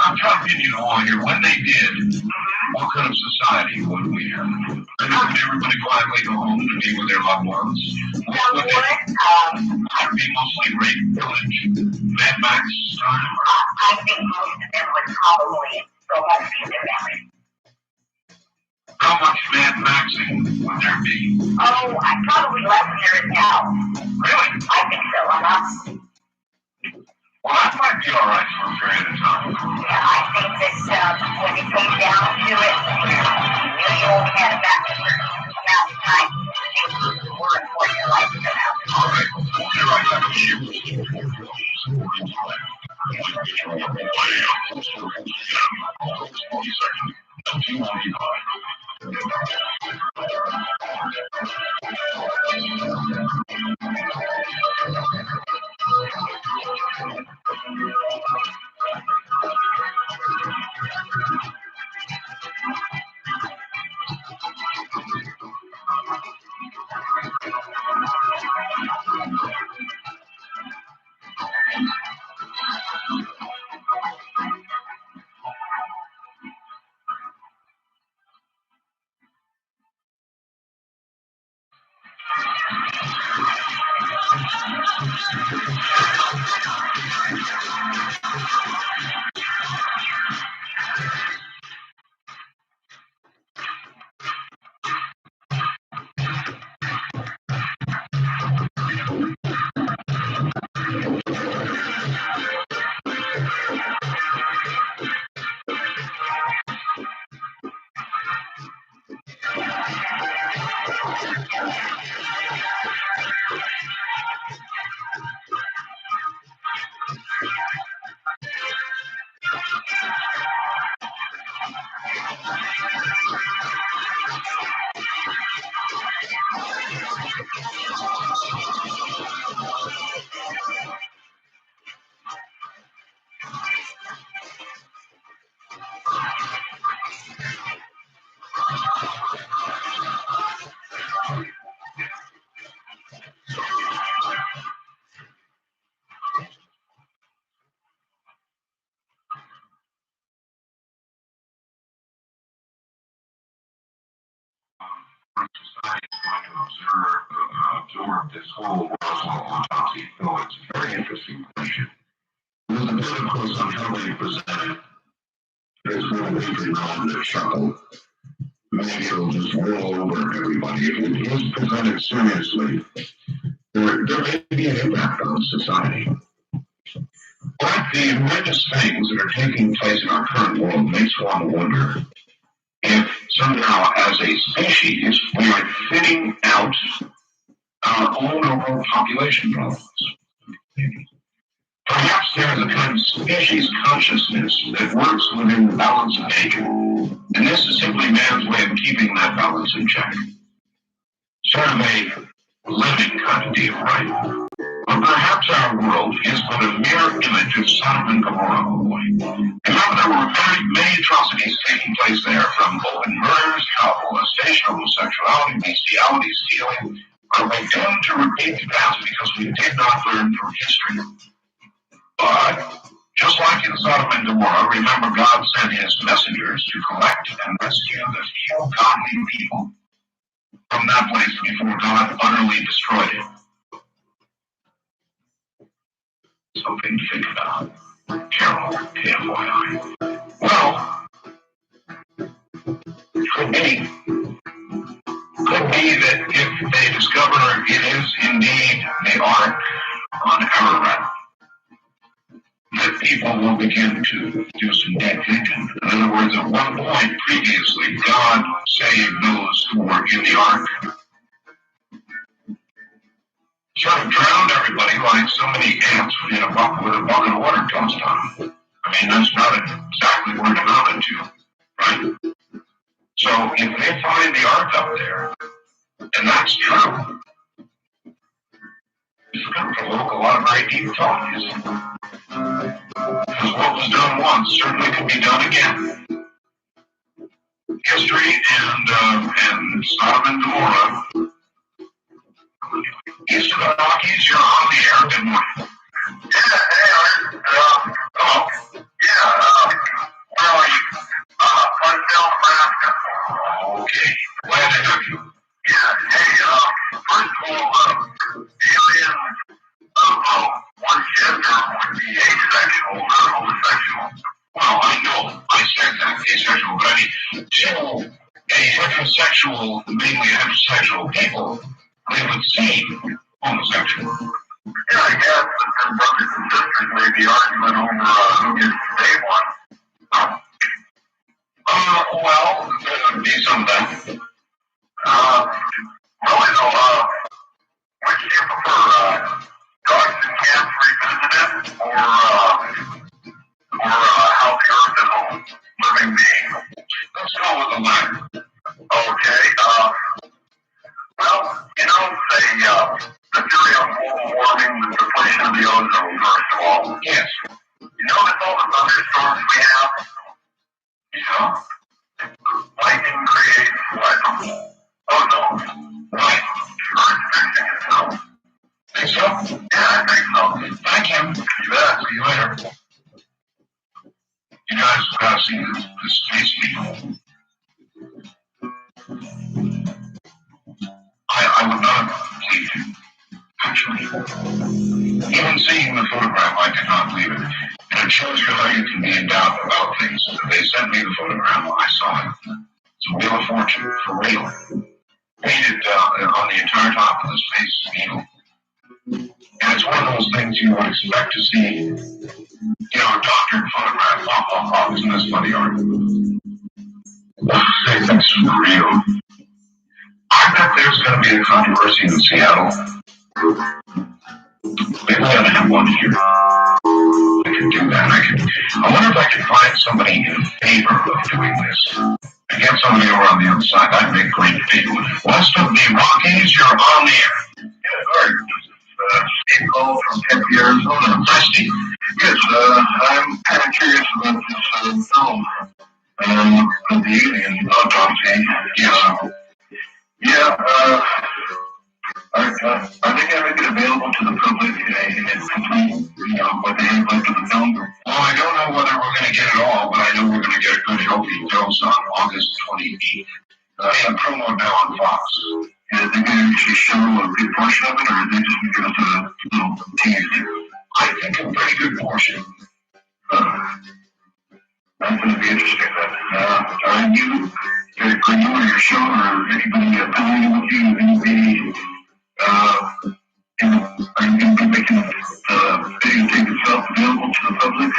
I'm trying to give you the law here. When they did, what kind of society would we have? Would everybody quietly go home to be with their loved ones? Some would. Would it be mostly rape, pillage, Mad Max time? I think most of them would probably go home to their families. How much Mad Maxing would there be? Oh, probably less than there is now. Really? I think so, Well, that might be all right for a period of time. Yeah, I think that when it came down to it, you really only had about a certain amount of time to work for your life to come out. All right. We'll be right back with you. Society is going to absorb this whole Roswell autopsy. So it's a very interesting question. There's a bit, of course, on how they present it. There's one weekly known to chuckle. Maybe it'll just roll over everybody. If it is presented seriously, there may be an impact on society. Like the horrendous things that are taking place in our current world makes one wonder if somehow as a species we are thinning out our own overall population problems. Perhaps there is a kind of species consciousness that works within the balance of nature, and this is simply man's way of keeping that balance in check. Sort of a living kind of deal, right? But perhaps our world is but a mere image of Sodom and Gomorrah, oh boy. Remember, there were many atrocities taking place there, from open murders, child molestation, homosexuality, bestiality, stealing. Are we doomed to repeat the past because we did not learn from history? But just like in Sodom and Gomorrah, remember God sent his messengers to collect and rescue the few godly people from that place before God utterly destroyed it. Something to think about. Carol, KFYI. Well, could be that if they discover it is indeed the Ark on Ararat, that people will begin to do some deep thinking. In other words, at one point previously, God saved those who were in the Ark. Sort of drowned everybody like so many ants in a bucket with a bucket of water tossed on them. I mean, that's not exactly what it amounted to, right? So if they find the Ark up there, and that's true, it's going to provoke a lot of very deep thought, isn't it? Because what was done once certainly could be done again. History and Sodom and Gomorrah. East of the Rockies, you're on the air. Good morning. Yeah, hey, Art. Hello. Yeah, where are you? Huntsville, Nebraska. Okay. Glad to have you. Yeah, hey, first of all, aliens one gender would be asexual, not homosexual. Well, I know. I said that, asexual, but I mean, to a heterosexual, mainly heterosexual people, they would seem homosexual. Yeah, I guess, but their brothers and sisters may be arguing over who gets to say one. Well, there would be some of that. Really though, which do you prefer, dogs and cats revisited, or how the earth is a living being? Let's go with the latter. Okay, well, you know, the theory of global warming, the depletion of the ozone, first of all. Yes. You notice all the thunderstorms we have? Yeah. Lightning creates what? Ozone. Right. Earth's fixing itself. Think so? Yeah, I think so. Thank you. You bet. See you later. You guys have got to see the space people. actually. Even seeing the photograph, I could not believe it. And it shows you how you can be in doubt about things. They sent me the photograph. I saw it. It's a Wheel of Fortune, for real. Painted on the entire top of his face, And it's one of those things you would expect to see, a doctored photograph. Isn't this funny, art? It's real. I bet there's going to be a controversy in Seattle. Maybe I ought to have one here. I could do that. I wonder if I could find somebody in favor of doing this. I get somebody over on the other side. That'd be a great thing. West of the Rockies, you're on the air. Yeah, all right. Steve Cole from Tempe, Arizona. Hi, Steve. Yes, I'm kind of curious about this film, the alien autopsy. Yes. Are they going to make it available to the public in its complete, what they have left of the film? Well, I don't know whether we're going to get it all, but I know we're going to get a good, healthy dose on August 28th. And promo now on Fox. Yeah, they're going to actually show a good portion of it, or are they just going to give us a little tease? I think a pretty good portion. That's going to be interesting then. Are you or your show, or anybody affiliated with you, are you going to be making the videotape itself available to the public?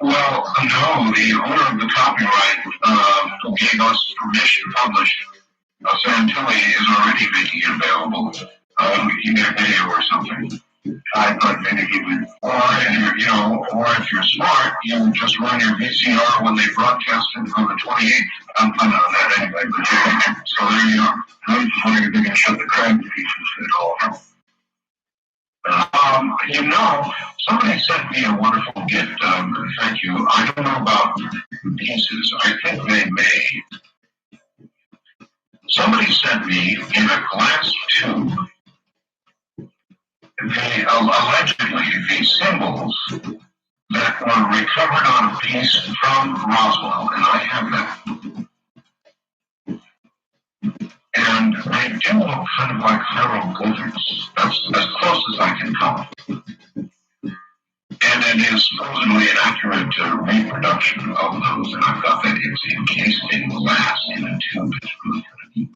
Well, no, the owner of the copyright gave us permission to publish. Santilli is already making it available. You get a video or something. I thought maybe he would. Or if you're smart, you just run your VCR when they broadcast it on the 28th. I'm planning on that anyway, but so there you are. I was just wondering if they can shut the crab pieces at all. Somebody sent me a wonderful gift. Thank you. I don't know about pieces. I think they may. Somebody sent me in a glass tube allegedly the symbols that were recovered on a piece from Roswell, and I have that. And they do look kind of like hieroglyphics. That's as close as I can come. And it is supposedly an accurate reproduction of those, and I've got that it's encased in glass in a tube. It's really kind of neat.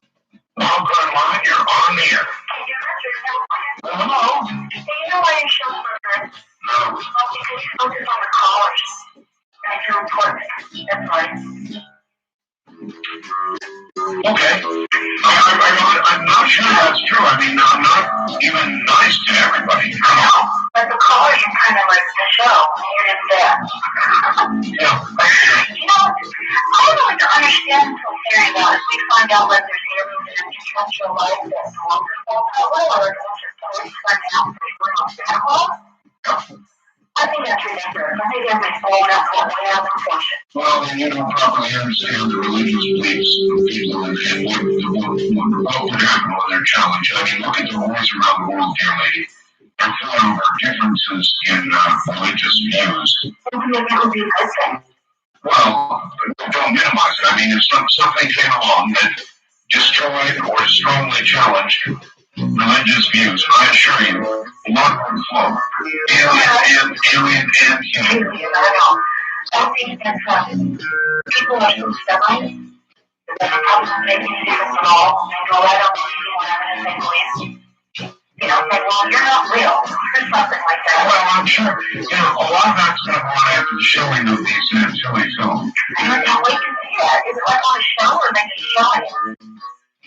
Well, Caroline, you're on the air. Well, hello. Do you know why your show's reversed? No. Well, because you focus on the callers. That's your important. That's right. Okay. I'm not sure that's true. I mean, I'm not even nice to everybody. I know, but the callers are kind of like the show, and you're just there. Yeah. I don't like to understand until theory about if we find out whether there's aliens in extraterrestrial life that's wonderful, or if it's just police finding out if we're not that well. I think that's ridiculous. I think everybody's blown up for way out of proportion. Well, and you don't properly understand the religious beliefs of people and what would happen when they're challenged. I mean, look at the wars around the world, dear lady. They're fought over differences in religious views. Maybe that would be a good thing. Well, don't minimize it. I mean, if something came along that destroyed or strongly challenged religious views, I assure you, blood would flow. Alien and human. I know. I think that people are so stubborn that they don't make any difference at all. They go right up to you and I'm going to say, well, say, well, you're not real, or something like that. Well, I'm sure, a lot of that's going to go on after the showing of these Santilli films. I can't wait to see that. Is it like on a show or make a showing?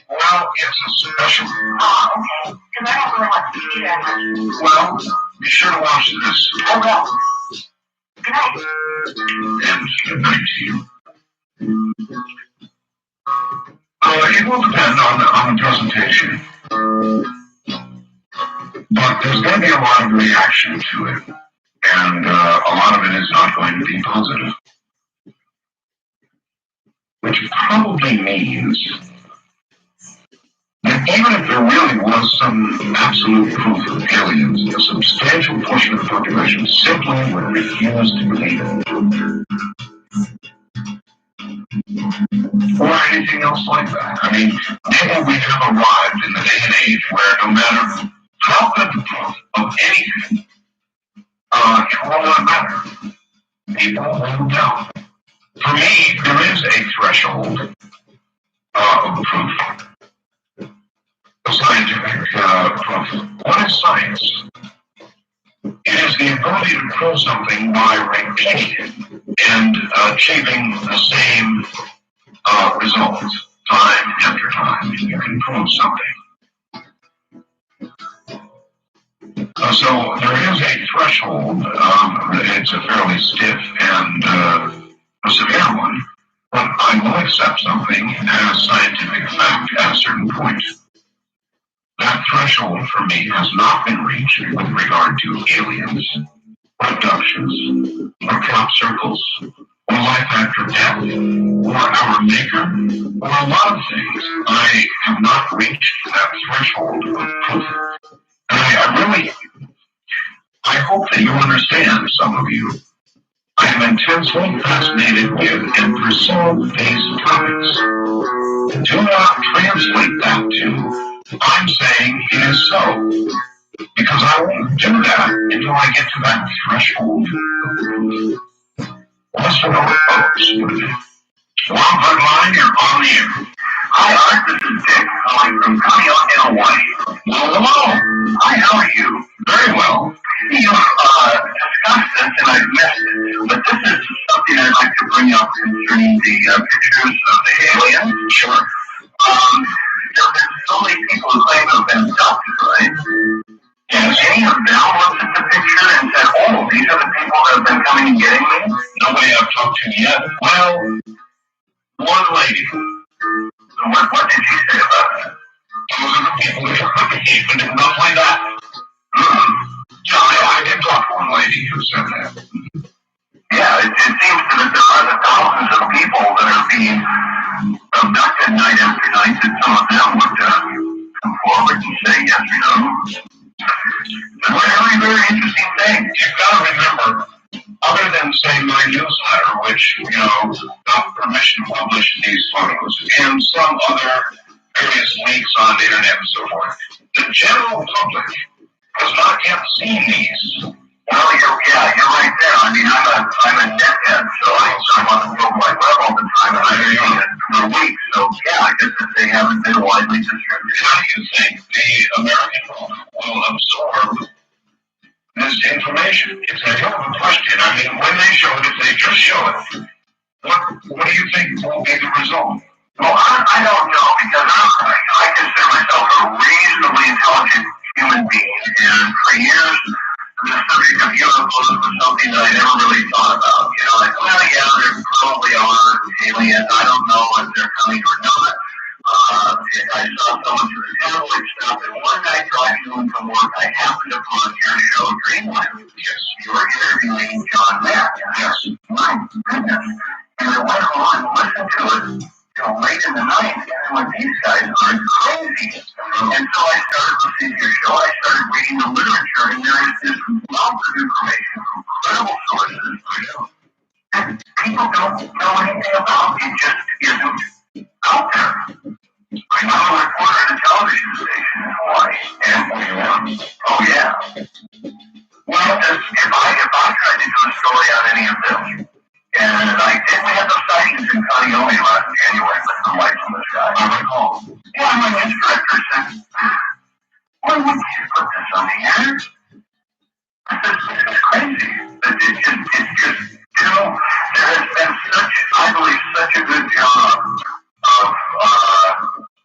Well, it's a special. Oh, okay. Because I don't really want to see that much. Well, be sure to watch this. I will. Good night. And good night to you. It will depend on the presentation. But there's going to be a lot of reaction to it. And a lot of it is not going to be positive. Which probably means that even if there really was some absolute proof of aliens, a substantial portion of the population simply would refuse to believe it. Or anything else like that. I mean, maybe we have arrived in the day and age where no matter how could the proof of anything will not matter? People will doubt. For me, there is a threshold of proof, of scientific proof. What is science? It is the ability to prove something by repeating and achieving the same results time after time. You can prove something. So there is a threshold. It's a fairly stiff and a severe one, but I will accept something as scientific fact at a certain point. That threshold for me has not been reached with regard to aliens, abductions, or crop circles, or life after death, or our maker, or a lot of things. I have not reached that threshold of proof. And I hope that you understand, some of you. I am intensely fascinated with and pursue these topics. Do not translate that to, I'm saying it is so, because I won't do that until I get to that threshold. Listen to what folks do. One good line, you're on the air. Hi, Art. This is Dick calling from Kaneohe, Hawaii. Well, hello. Hi, how are you? Very well. You've discussed this and I've missed it, but this is something I'd like to bring up concerning the pictures of the aliens. Sure. There have been so many people who claim to have been abducted, right? And any of them looked at the picture and said, oh, these are the people that have been coming and getting me? Nobody I've talked to yet. Well, one lady. What did she say about it? Those are the people that are even enough like that. Yeah, I did talk to one lady who said that. Yeah, it seems that there are the thousands of people that are being abducted night after night, that some of them would come forward and say yes or no. It's a very, very interesting thing. You've got to remember, other than, say, my newsletter, which, got permission to publish these photos, and some other various links on the internet and so forth, the general public has not yet seen these. Well, you're right there. I mean, I'm a nethead, so I'm on the World Wide Web all the time, and I've seen it for weeks. So yeah, I guess that they haven't been widely distributed. How do you think the American public will absorb this information? It's a hell of a question. I mean, when they show it, if they just show it, what do you think will be the result? Well, I don't know, because I consider myself a reasonably intelligent human being, and for years, the subject of UFOs was something that I never really thought about. Like, well, yeah, there probably are aliens. I don't know if they're coming or not. I saw someone through the tabloid stuff, and one night driving home from work, I happened upon your show, Dreamland. Yes. You were interviewing John Mack. Yes. My goodness. And I went on and listened to it till late in the night, and when these guys are crazy. And so I started listening to your show, I started reading the literature, and there is this wealth of information from credible sources that people don't know anything about. It just isn't out there. I'm a reporter at a television station in Hawaii, and oh yeah. Well, if I tried to do a story on any of this, and I did, we had those sightings in Kaneohe last January with the lights in the sky. I recall. Yeah, my news director said, why would you put this on the air? I said, this is crazy. It's just, there has been I believe, such a good job of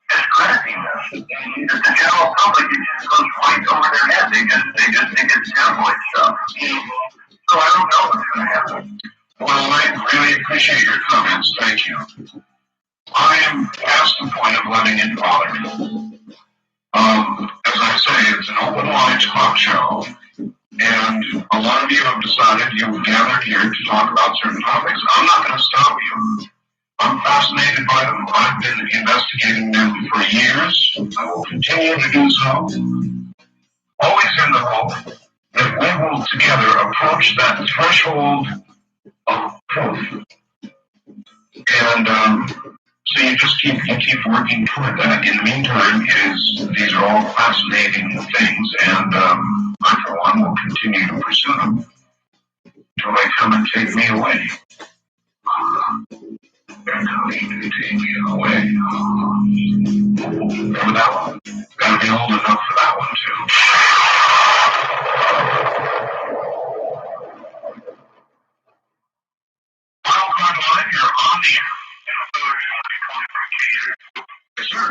discrediting this. That the general public, it just goes right over their head. They just think it's tabloid stuff. So I don't know what's going to happen. Well, I really appreciate your comments. Thank you. I am past the point of letting it bother me. As I say, it's an open line talk show, and a lot of you have decided you've gathered here to talk about certain topics. I'm not going to stop you. I'm fascinated by them. I've been investigating them for years. I will continue to do so, always in the hope that we will together approach that threshold of proof. And So you just keep working toward that. In the meantime, these are all fascinating things, and I, for one, will continue to pursue them until they come and take me away. They're coming to take me away. Remember that one? Gotta be old enough for that one, too. Wildcard Line, you're on the air. Yes, sir.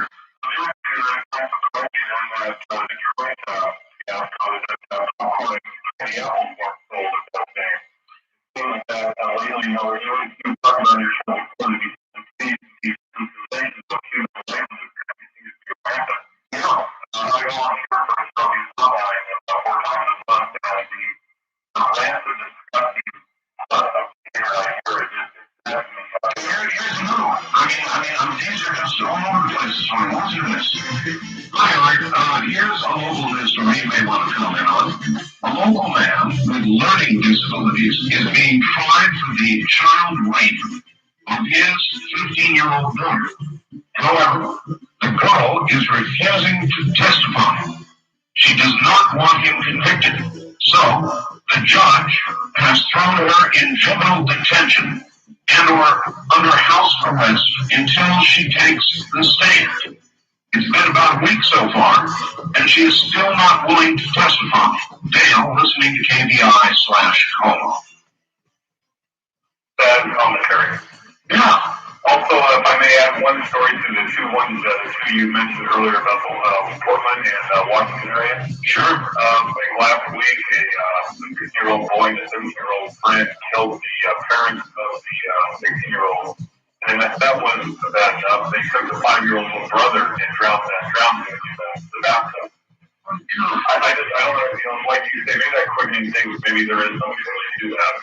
These are just all over the place. Listen to this. Hi, Art. Here's a local news story you may want to comment on. A local man with learning disabilities is being tried for the child rape of his 15-year-old daughter. However, the girl is refusing to testify. She does not want him convicted. So, the judge has thrown her in juvenile detention and/or under house arrest until she takes the stand. It's been about a week so far, and she is still not willing to testify. Dale, listening to KBI/Homo. Bad commentary. Yeah. Also, if I may add one story to the two you mentioned earlier about the Portland and Washington area. Sure. Like last week, a 15-year-old boy and a 17-year-old friend killed the parents of the 16-year-old. And that was bad enough. They took the 5-year-old little brother and drowned him in the bathtub. I don't know, like you say, maybe that quickening thing, maybe there is something that we do have.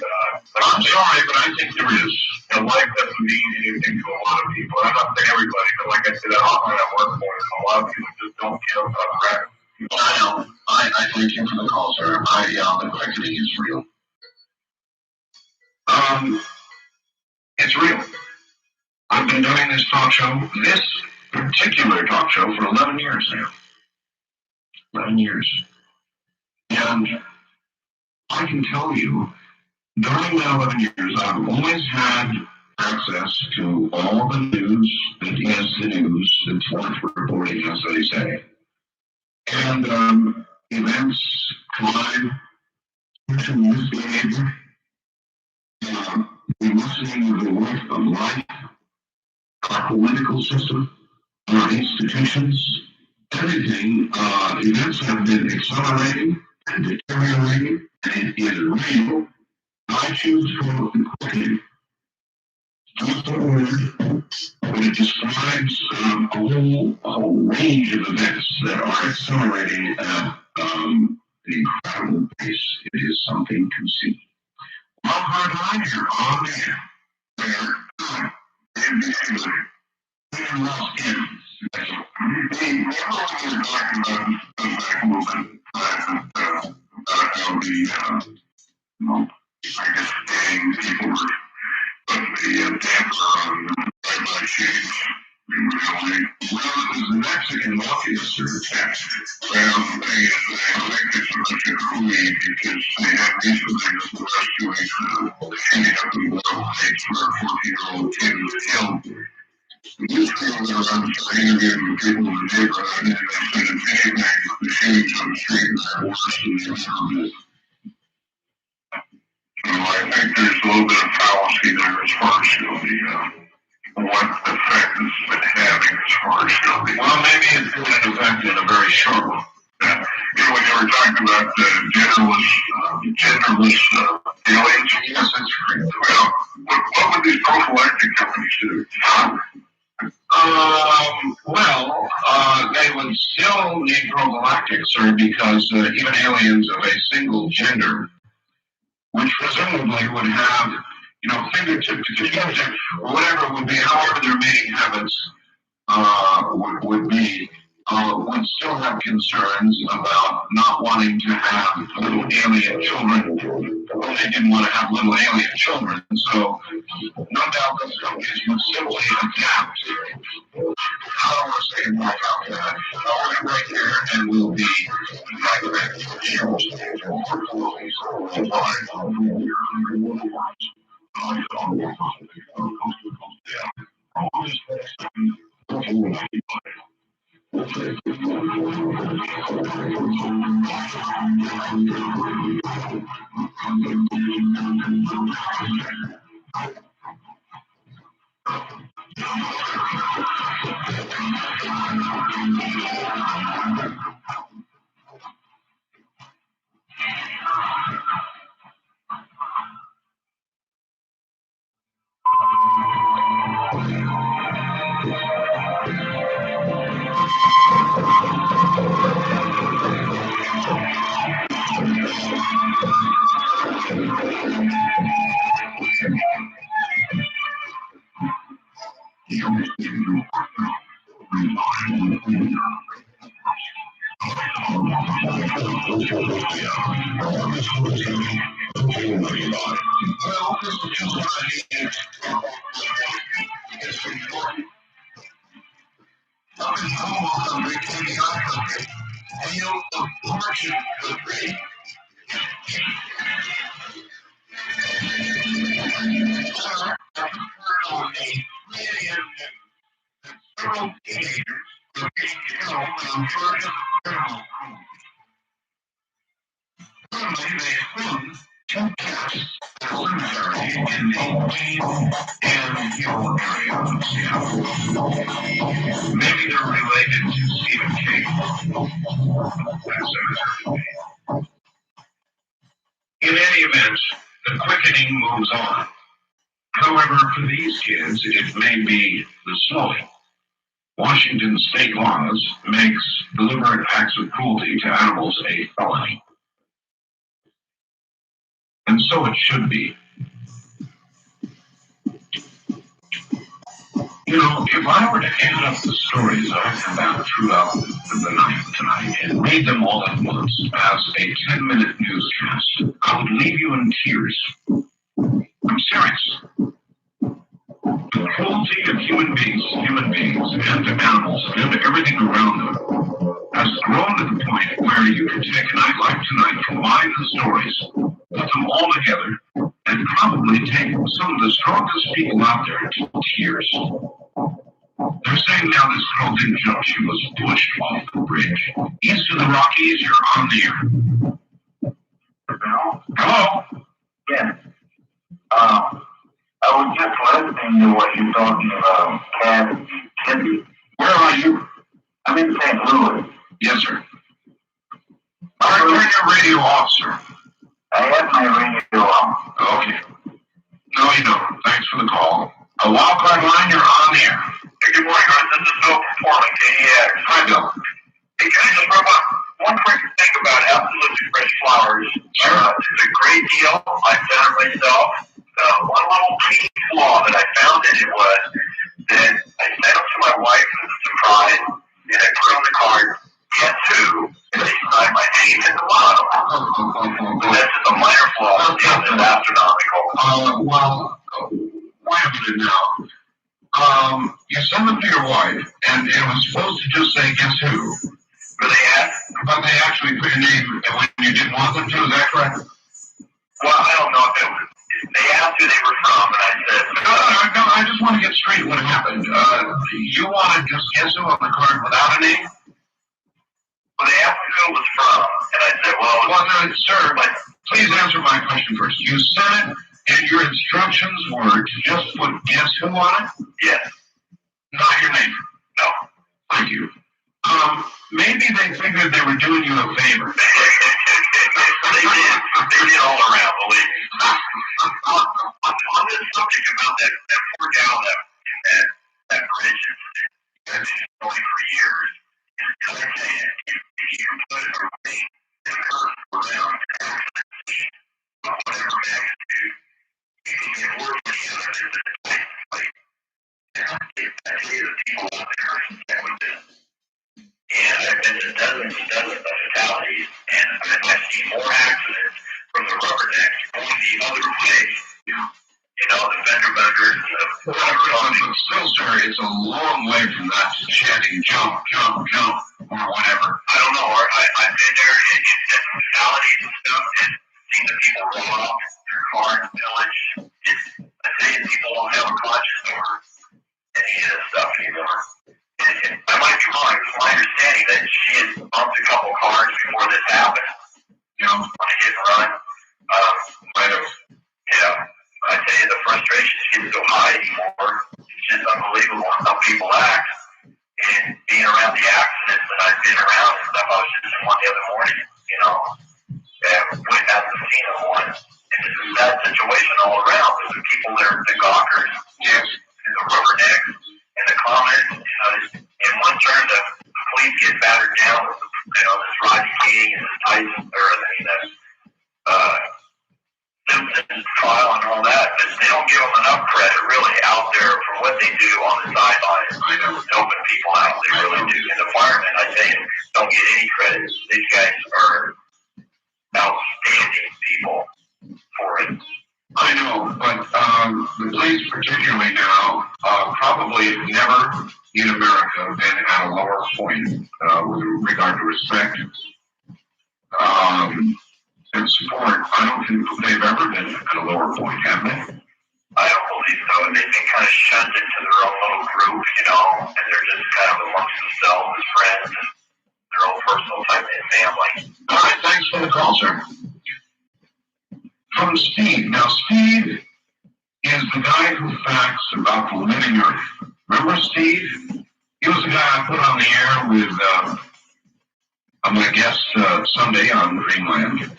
I'm sorry, but I think there is. And life doesn't mean anything to a lot of people. I'm not saying everybody, but like I said, I often at work for it. A lot of people just don't care about practice. I know. I thank you for the call, sir. The quickening is real. It's real. I've been doing this particular talk show, for 11 years now. 11 years. And I can tell you, during that 11 years, I've always had access to all the news that is the news that's worth reporting, as they say. And events, crime, social misbehavior, the lessening of the worth of life, our political system, our institutions, everything, events have been accelerating and deteriorating, and it is real. I choose for the quickening. Just a word, but it describes a whole range of events that are accelerating at an incredible pace. It is something to see. Well, hard line here on the air. NBC. And lost in. The Ecology is talking about the back movement about how the, I guess, getting people were the damper on by shootings in reality. Well, it was the Mexican mafia attack. Well, the thing is, I think it's a bunch of hooey because they had recently, just the last 2 weeks, shooting up in Guadalajara where a 14-year-old kid was killed. The newspaper went around interviewing people in the neighborhood, and they said if anything, the shootings on the street were worse than they ever been. So I think there's a little bit of fallacy there as far as what effect it's been having as far as well, maybe it's been an effect in a very short one. Yeah. When you were talking about genderless aliens, yes, that's right. Well, what would these prophylactic companies do? They would still need prophylactics, sir, because even aliens of a single gender, which presumably would have, fingertip to fingertip, or whatever it would be, however their mating habits would be, would still have concerns about not wanting to have little alien children. They didn't want to have little alien children, so no doubt those companies would simply adapt. I don't want to say more about that. I'll be right there, and we'll be right back. Maybe they're related to Stephen King. In any event, the quickening moves on. However, for these kids, it may be the slowing. Washington state laws makes deliberate acts of cruelty to animals a felony. And so it should be. You know, if I were to add up the stories I've found throughout the night tonight and read them all at once as a 10-minute newscast, I would leave you in tears. I'm serious. The cruelty of human beings and animals and everything around them has grown to the point where you can take a night like tonight, combine the stories, put them all together, and probably take some of the strongest people out there to tears. They're saying now this girl didn't jump, she was pushed off the bridge. East of the Rockies, you're on the air. Hello? Yes. I was just listening to what you're talking about, Cat and Kitty. Where are you? I'm in St. Louis. Yes, sir. Turn your radio off, sir. I have my radio on. Okay. No, you don't. Thanks for the call. A wild card line, you're on the air. Hey, good morning, guys. This is Bill from Portland, KEX. Hi, Bill. Hey, can I just throw up one quick thing about absolutely fresh flowers? Sure. It's a great deal. I've done it myself. One little teeny flaw that I found in it was that I sent them to my wife as a surprise, and I put on the card, guess who? And they signed my name at the bottom. So that's just a minor flaw. It's astronomical. Well, wait a minute now. You sent them to your wife, and it was supposed to just say, guess who? But But they actually put your name when you didn't want them to, is that correct? Well, I don't know if it was. They asked who they were from, and I said, No, I just want to get straight what happened. You wanted just guess who on the card without a name? well, they asked me who it was from, and I said, well, No, sir, but please answer my question first. You sent it, and your instructions were to just put guess who on it? yes. Not your name. No. Thank you. Maybe they figured they were doing you a favor. They did all around, believe me. On this subject about that poor gal that bridge that's been going for years, is like saying, if you put a ring in her around whatever magnitude, you can get more money out of it than like, if that is people out there that with this. accidents and deaths and fatalities, and I see more accidents from the rubbernecks going the other way. You know, the fender benders and the but still, sir, it's a long way from that to chanting jump, jump, jump, or whatever. I don't know. I've been there in fatalities and stuff and seen the people roll off their car and pillage. I tell you, people don't have a conscience over any of this stuff anymore. And I might be wrong. It's my understanding that she had bumped a couple cars before this happened. You know, on a hit and run. Might have. Yeah. I tell you, the frustration isn't so high anymore. It's just unbelievable how people act. And being around the accidents that I've been around and stuff, I was just in one the other morning, you know, and went at the scene of one. And it's a sad situation all around. There's the people that are the gawkers, yes, and the rubbernecks, and the comments. You know, in one turn, the police get battered down with, you know, this Rodney King and this Tyson, Simpsons trial and all that, but they don't give them enough credit really out there for what they do on the sidelines. I know, helping people out. They really do. And the firemen, I tell you, don't get any credit. These guys are outstanding people for it. I know, but the police particularly now probably have never in America been at a lower point with regard to respect and support. I don't think they've ever been at a lower point, have they? I don't believe so. They've been kind of shunned into their own little group, you know, and they're just kind of amongst themselves as friends and their own personal type of family. All right, thanks for the call, sir. From Steve. Now, Steve is the guy who facts about the living earth. Remember Steve? He was the guy I put on the air with my guest Sunday on Greenland.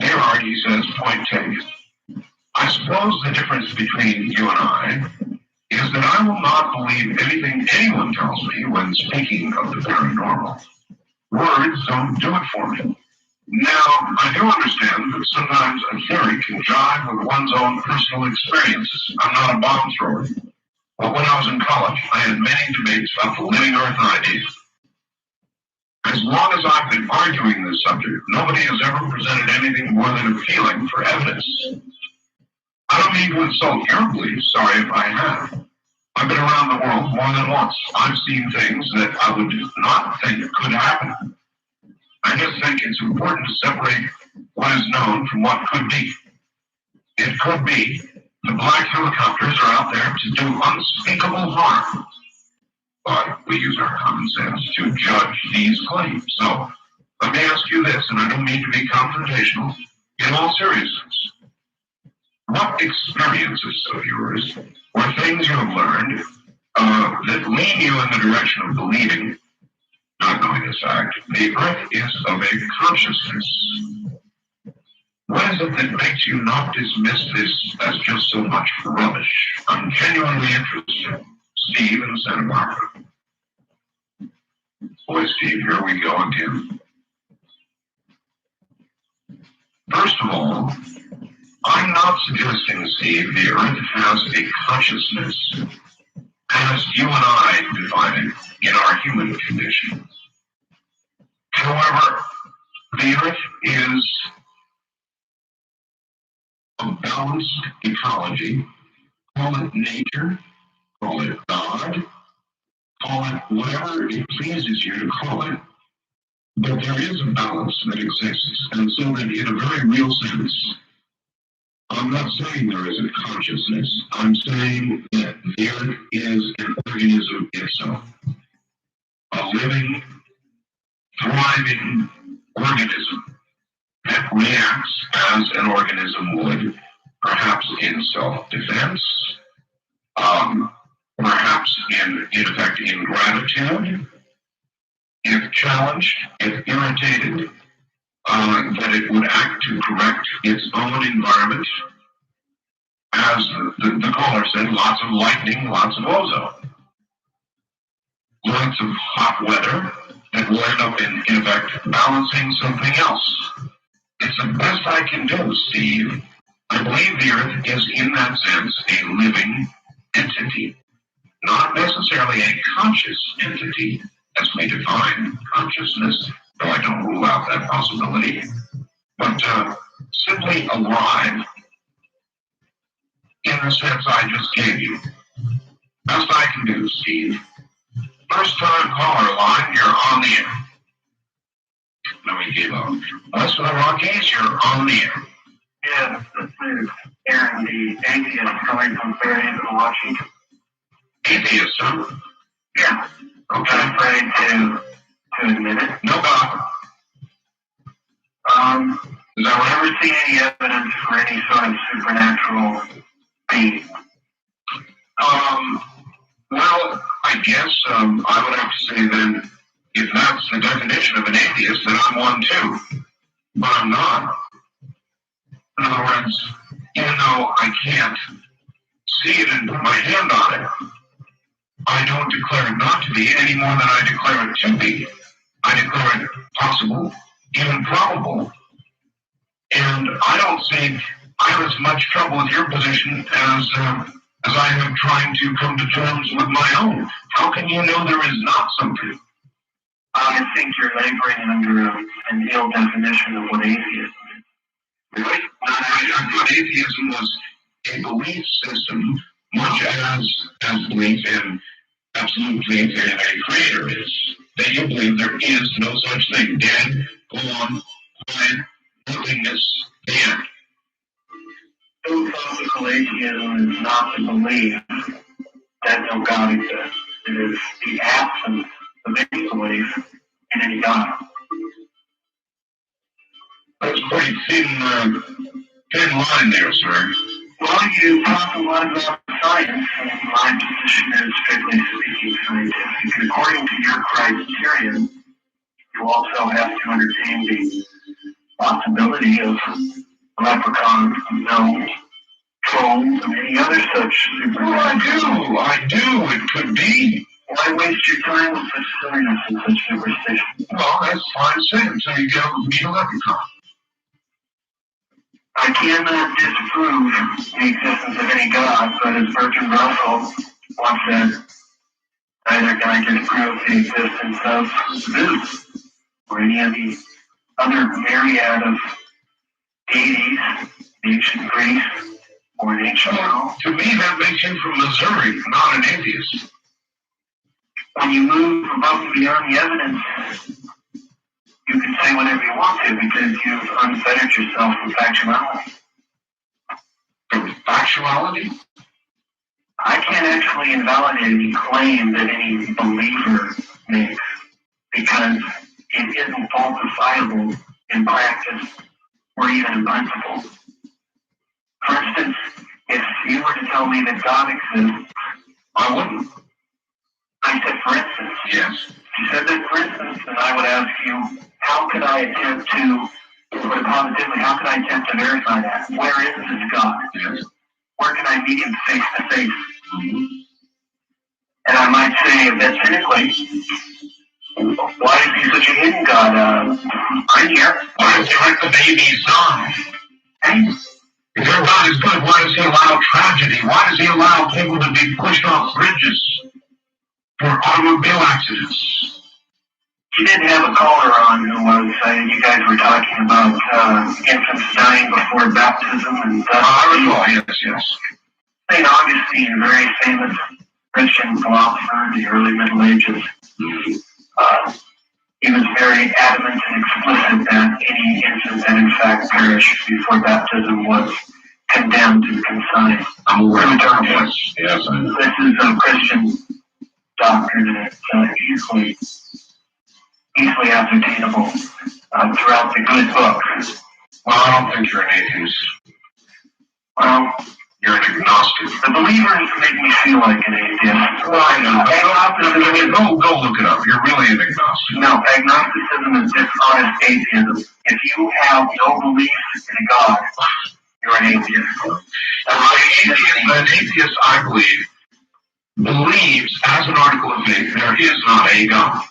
Gerard, he says, point taken. I suppose the difference between you and I is that I will not believe anything anyone tells me when speaking of the paranormal. Words don't do it for me. Now, I do understand that sometimes a theory can jive with one's own personal experiences. I'm not a bomb thrower. But when I was in college, I had many debates about the living earth idea. As long as I've been arguing this subject, nobody has ever presented anything more than a feeling for evidence. I don't mean to insult your beliefs, sorry if I have. I've been around the world more than once. I've seen things that I would not think could happen. I just think it's important to separate what is known from what could be. It could be the black helicopters are out there to do unspeakable harm. But we use our common sense to judge these claims. So let me ask you this, and I don't mean to be confrontational, in all seriousness. What experiences of yours or things you have learned that lean you in the direction of believing, not knowing this fact, the earth is of a consciousness? What is it that makes you not dismiss this as just so much rubbish? I'm genuinely interested. Steve in Santa Barbara. Boy, Steve, here we go again. First of all, I'm not suggesting, Steve, the earth has a consciousness as you and I define it in our human condition. However, the earth is a balanced ecology. Call it nature, call it God, call it whatever it pleases you to call it. But there is a balance that exists, and so that in a very real sense, I'm not saying there isn't consciousness. I'm saying that the earth is an organism itself. A living, thriving organism that reacts as an organism would, perhaps in self-defense, perhaps in effect in gratitude, if challenged, if irritated, that it would act to correct its own environment. As the caller said, lots of lightning, lots of ozone. Lots of hot weather that will end up in effect balancing something else. It's the best I can do, Steve. I believe the earth is in that sense a living entity. Not necessarily a conscious entity, as we define consciousness, though I don't rule out that possibility, but simply alive in the sense I just gave you. Best I can do, Steve. First time caller line, you're on the air. No, he gave up. West of the Rockies, you're on the air. Yeah, this is Aaron, the atheist coming from Fairhaven, Washington. Atheist, huh? Yeah. Okay. I'm afraid to admit it. No problem. I've never seen any evidence for any sort of supernatural being. Well, I guess I would have to say then, if that's the definition of an atheist, then I'm one too. But I'm not. In other words, even though I can't see it and put my hand on it, I don't declare it not to be any more than I declare it to be. I declare it possible, even probable. And I don't think I have as much trouble with your position as I have trying to come to terms with my own. How can you know there is not something? I think you're laboring under an ill definition of what atheism is. Really? I thought atheism was a belief system, much as belief in absolute belief in a creator is. That you believe there is no such thing. Dead, gone, quiet, nothingness, the end. Philosophical atheism is not the belief that no God exists. It is the absence of any belief in any God. That's pretty thin line there, sir. Well, you talk a lot about science, and my position is strictly speaking scientific. According to your criterion, you also have to entertain the possibility of leprechauns, gnomes, trolls, and any other such supernatural. Well, I do. It could be. Why waste your time with such silliness and such superstition? Well, that's fine saying until you get me a leprechaun. I cannot disprove the existence of any God, but as Bertrand Russell once said, neither can I disprove the existence of Zeus or any of the other myriad of deities, ancient Greece or ancient Rome. To me, that makes you from Missouri, not an atheist. When you move above and beyond the evidence, you can say whatever you want to because you've unfettered yourself from factuality. From factuality? I can't actually invalidate any claim that any believer makes because it isn't falsifiable in practice or even in principle. For instance, if you were to tell me that God exists, I wouldn't. I said, for instance. Yes. If you said that, for instance, then I would ask you, how could I attempt to, or positively, how could I attempt to verify that? Where is this God? Yes. Where can I meet him face to face? And I might say a bit cynically, why is he such a hidden God? I'm here. Why does he let the babies die? If your God is good, why does he allow tragedy? Why does he allow people to be pushed off bridges for automobile accidents? You did have a caller on who was saying you guys were talking about infants dying before baptism and I recall, yes. St. Augustine, a very famous Christian philosopher in the early Middle Ages, he was very adamant and explicit that any infant that in fact perished before baptism was condemned and consigned. I'm aware of that. Yes. This is a Christian doctrine, and it's easily ascertainable throughout the good book. Well, I don't think you're an atheist. Well, you're an agnostic. The believers make me feel like an atheist. Well, I know. Go look it up. You're really an agnostic. No, agnosticism is dishonest atheism. If you have no belief in a God, you're an atheist. An atheist, I believe, believes, as an article of faith, there is not a God.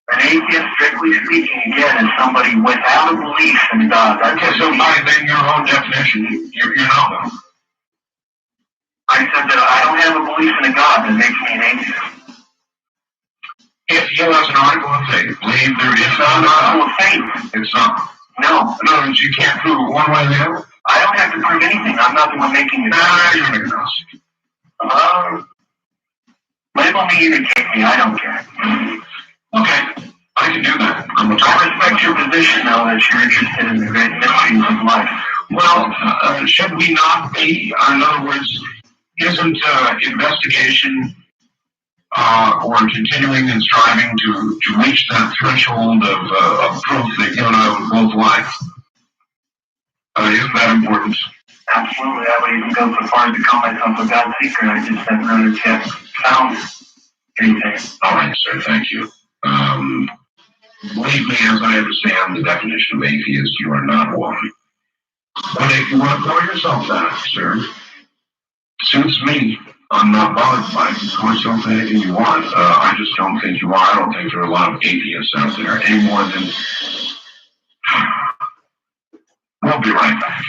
An atheist, strictly speaking, again, is somebody without a belief in God. Okay, so by then your own definition, you're not one. I said that I don't have a belief in a God that makes me an atheist. Steele has an article of faith. Believe there is not an article of faith. It's not. No. In other words, you can't prove it one way or the other. I don't have to prove anything. I'm not the one making it. Nah, you're an agnostic. Label me, indicate me. I don't care. Okay, I can do that. I respect your position, though, that you're interested in the great mysteries of life. Well, should we not be? In other words, isn't investigation or continuing and striving to reach that threshold of proof that you and I would both like? Isn't that important? Absolutely. I would even go so far as to call myself a God seeker. I just have not yet found anything. All right, sir. Thank you. Believe me, as I understand the definition of atheist, you are not one. But if you want to call yourself that, sir, suits me. I'm not bothered by it. Call yourself anything you want. I just don't think you are. I don't think there are a lot of atheists out there any more than... We'll be right back.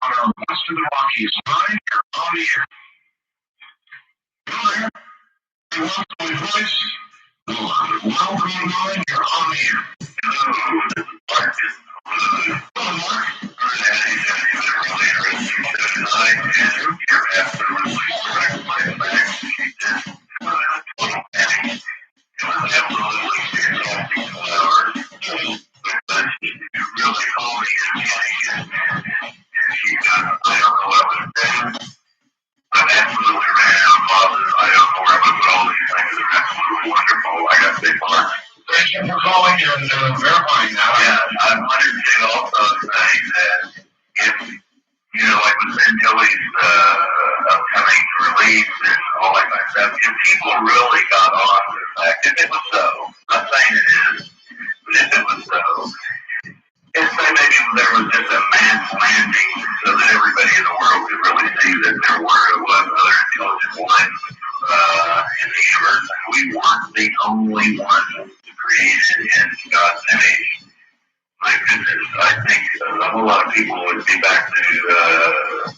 On our west of the Rockies line, you're on the air. You're there. You want my voice? Welcome line, you're on the air. Hello, this is Mark. Hello, Mark. Really interesting show tonight, and you're absolutely correct. My facts, she did total panic. It was absolutely fantastic 2 hours. But she really called me in panic, and she got, I don't know what I was saying. I absolutely ran out of pauses. I don't know where I'm going to put all these things. They're absolutely wonderful. I got big marks. Thank you for calling and verifying that. Yeah, I wanted to also say that if, you know, like with Ben Tilley's upcoming release and all that kind of stuff, if people really got on to the fact, if it was so, I'm not saying it is, but if it was so, if say maybe there was just a mass landing so that everybody in the world could really see that there was other intelligent life in the universe, and we weren't the only ones created in God's image. My goodness, I think a whole lot of people would be back to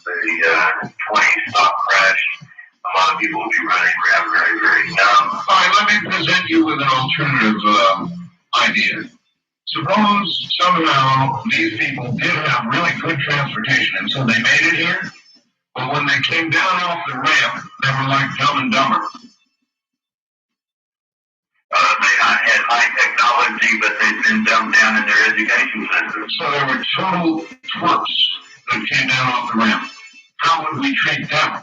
the 20 stock crash. A lot of people would be running around very, very dumb. All right, let me present you with an alternative idea. Suppose somehow these people did have really good transportation, and so they made it here, but when they came down off the ramp, they were like Dumb and Dumber. They had high technology, but they'd been dumbed down in their education system. So they were total twerps that came down off the ramp. How would we treat them?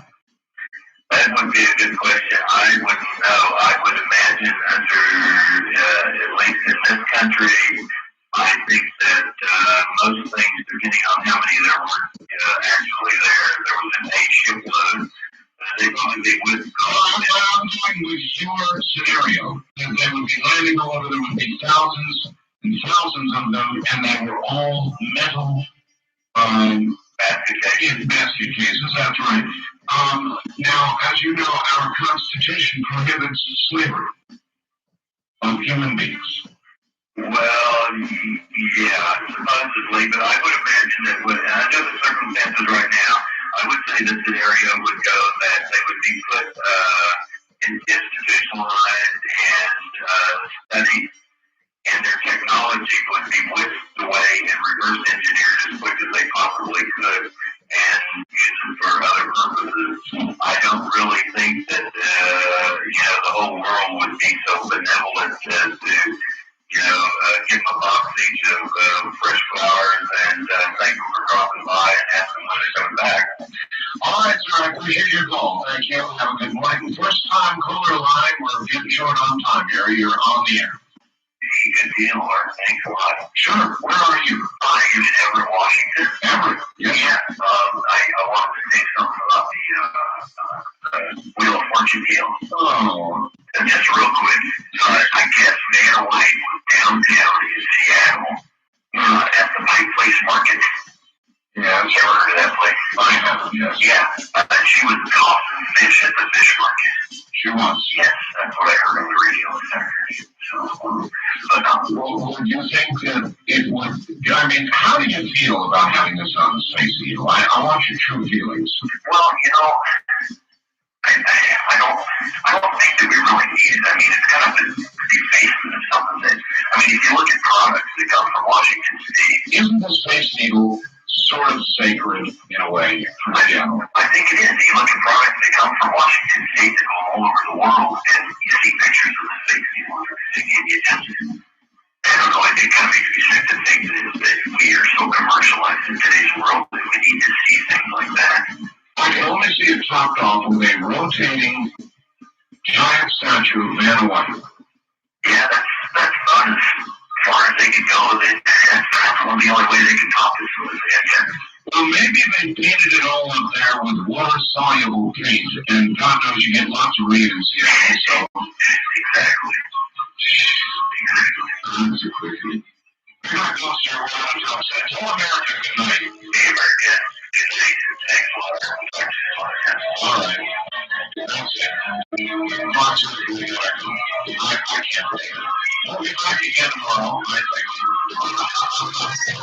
That would be a good question. I wouldn't know. I would imagine under, at least in this country, I think that most things, depending on how many there were actually there was an A shipload. They probably be withdrawn. What I'm doing with your scenario, that they would be landing all over, there would be thousands and thousands of them, and they were all metal basket cases, that's right. Now, as you know, our Constitution prohibits slavery of human beings. Well, yeah, supposedly, but I would imagine that, under the circumstances right now, I would say the scenario would go that they would be put institutionalized and studied, and their technology would be whisked away and reverse engineered as quick as they possibly could and used them for other purposes. I don't really think that, the whole world would be so benevolent as to, give them a box each of fresh flowers and thank them for dropping by and ask them when they're coming back. All right, sir, I appreciate your call. Thank you. Have a good morning. First time caller line. We're getting short on time here. You're on the air. Good deal, Art. Thanks a lot. Sure. Where are you? I am in Everett, Washington. Everett? Yes. Yeah. I wanted to say something about the Wheel of Fortune deal. Oh. And just real quick, I guess Mayor White was downtown in Seattle at the Pike Place Market. Yeah, you ever heard of that place? I have, yes. Yeah. She was tossing fish at the fish market. She was? Yes, that's what I heard on the radio Saturday. So, well, would you think that it would, how do you feel feel about having this on the Space Needle? I want your true feelings. Well, I don't think that we really need it. I mean, it's kind of a defacement of something that, if you look at products that come from Washington State. Isn't the Space Needle sort of sacred in a way for Seattle? I think it is. You look at products that come from Washington State that go all over the world, and you see pictures of the Space Needle and everything, and you just, I don't know, it kind of makes me sick to think that we are so commercialized in today's world that we need to see things like that. I can only see it topped off with a rotating giant statue of Vanna White. Yeah, that's about as far as they can go. That's probably the only way they can top this one. Well, maybe they painted it all up there with water-soluble paint, and God knows you get lots of rain in Seattle, so... Exactly. That's a quickie. I gotta go, sir. We're out of time. Tell America good night. Hey, America. Good night. Thanks a lot. All right. That's it. Lots of really good. I can't believe it. We'll be back again tomorrow. I think.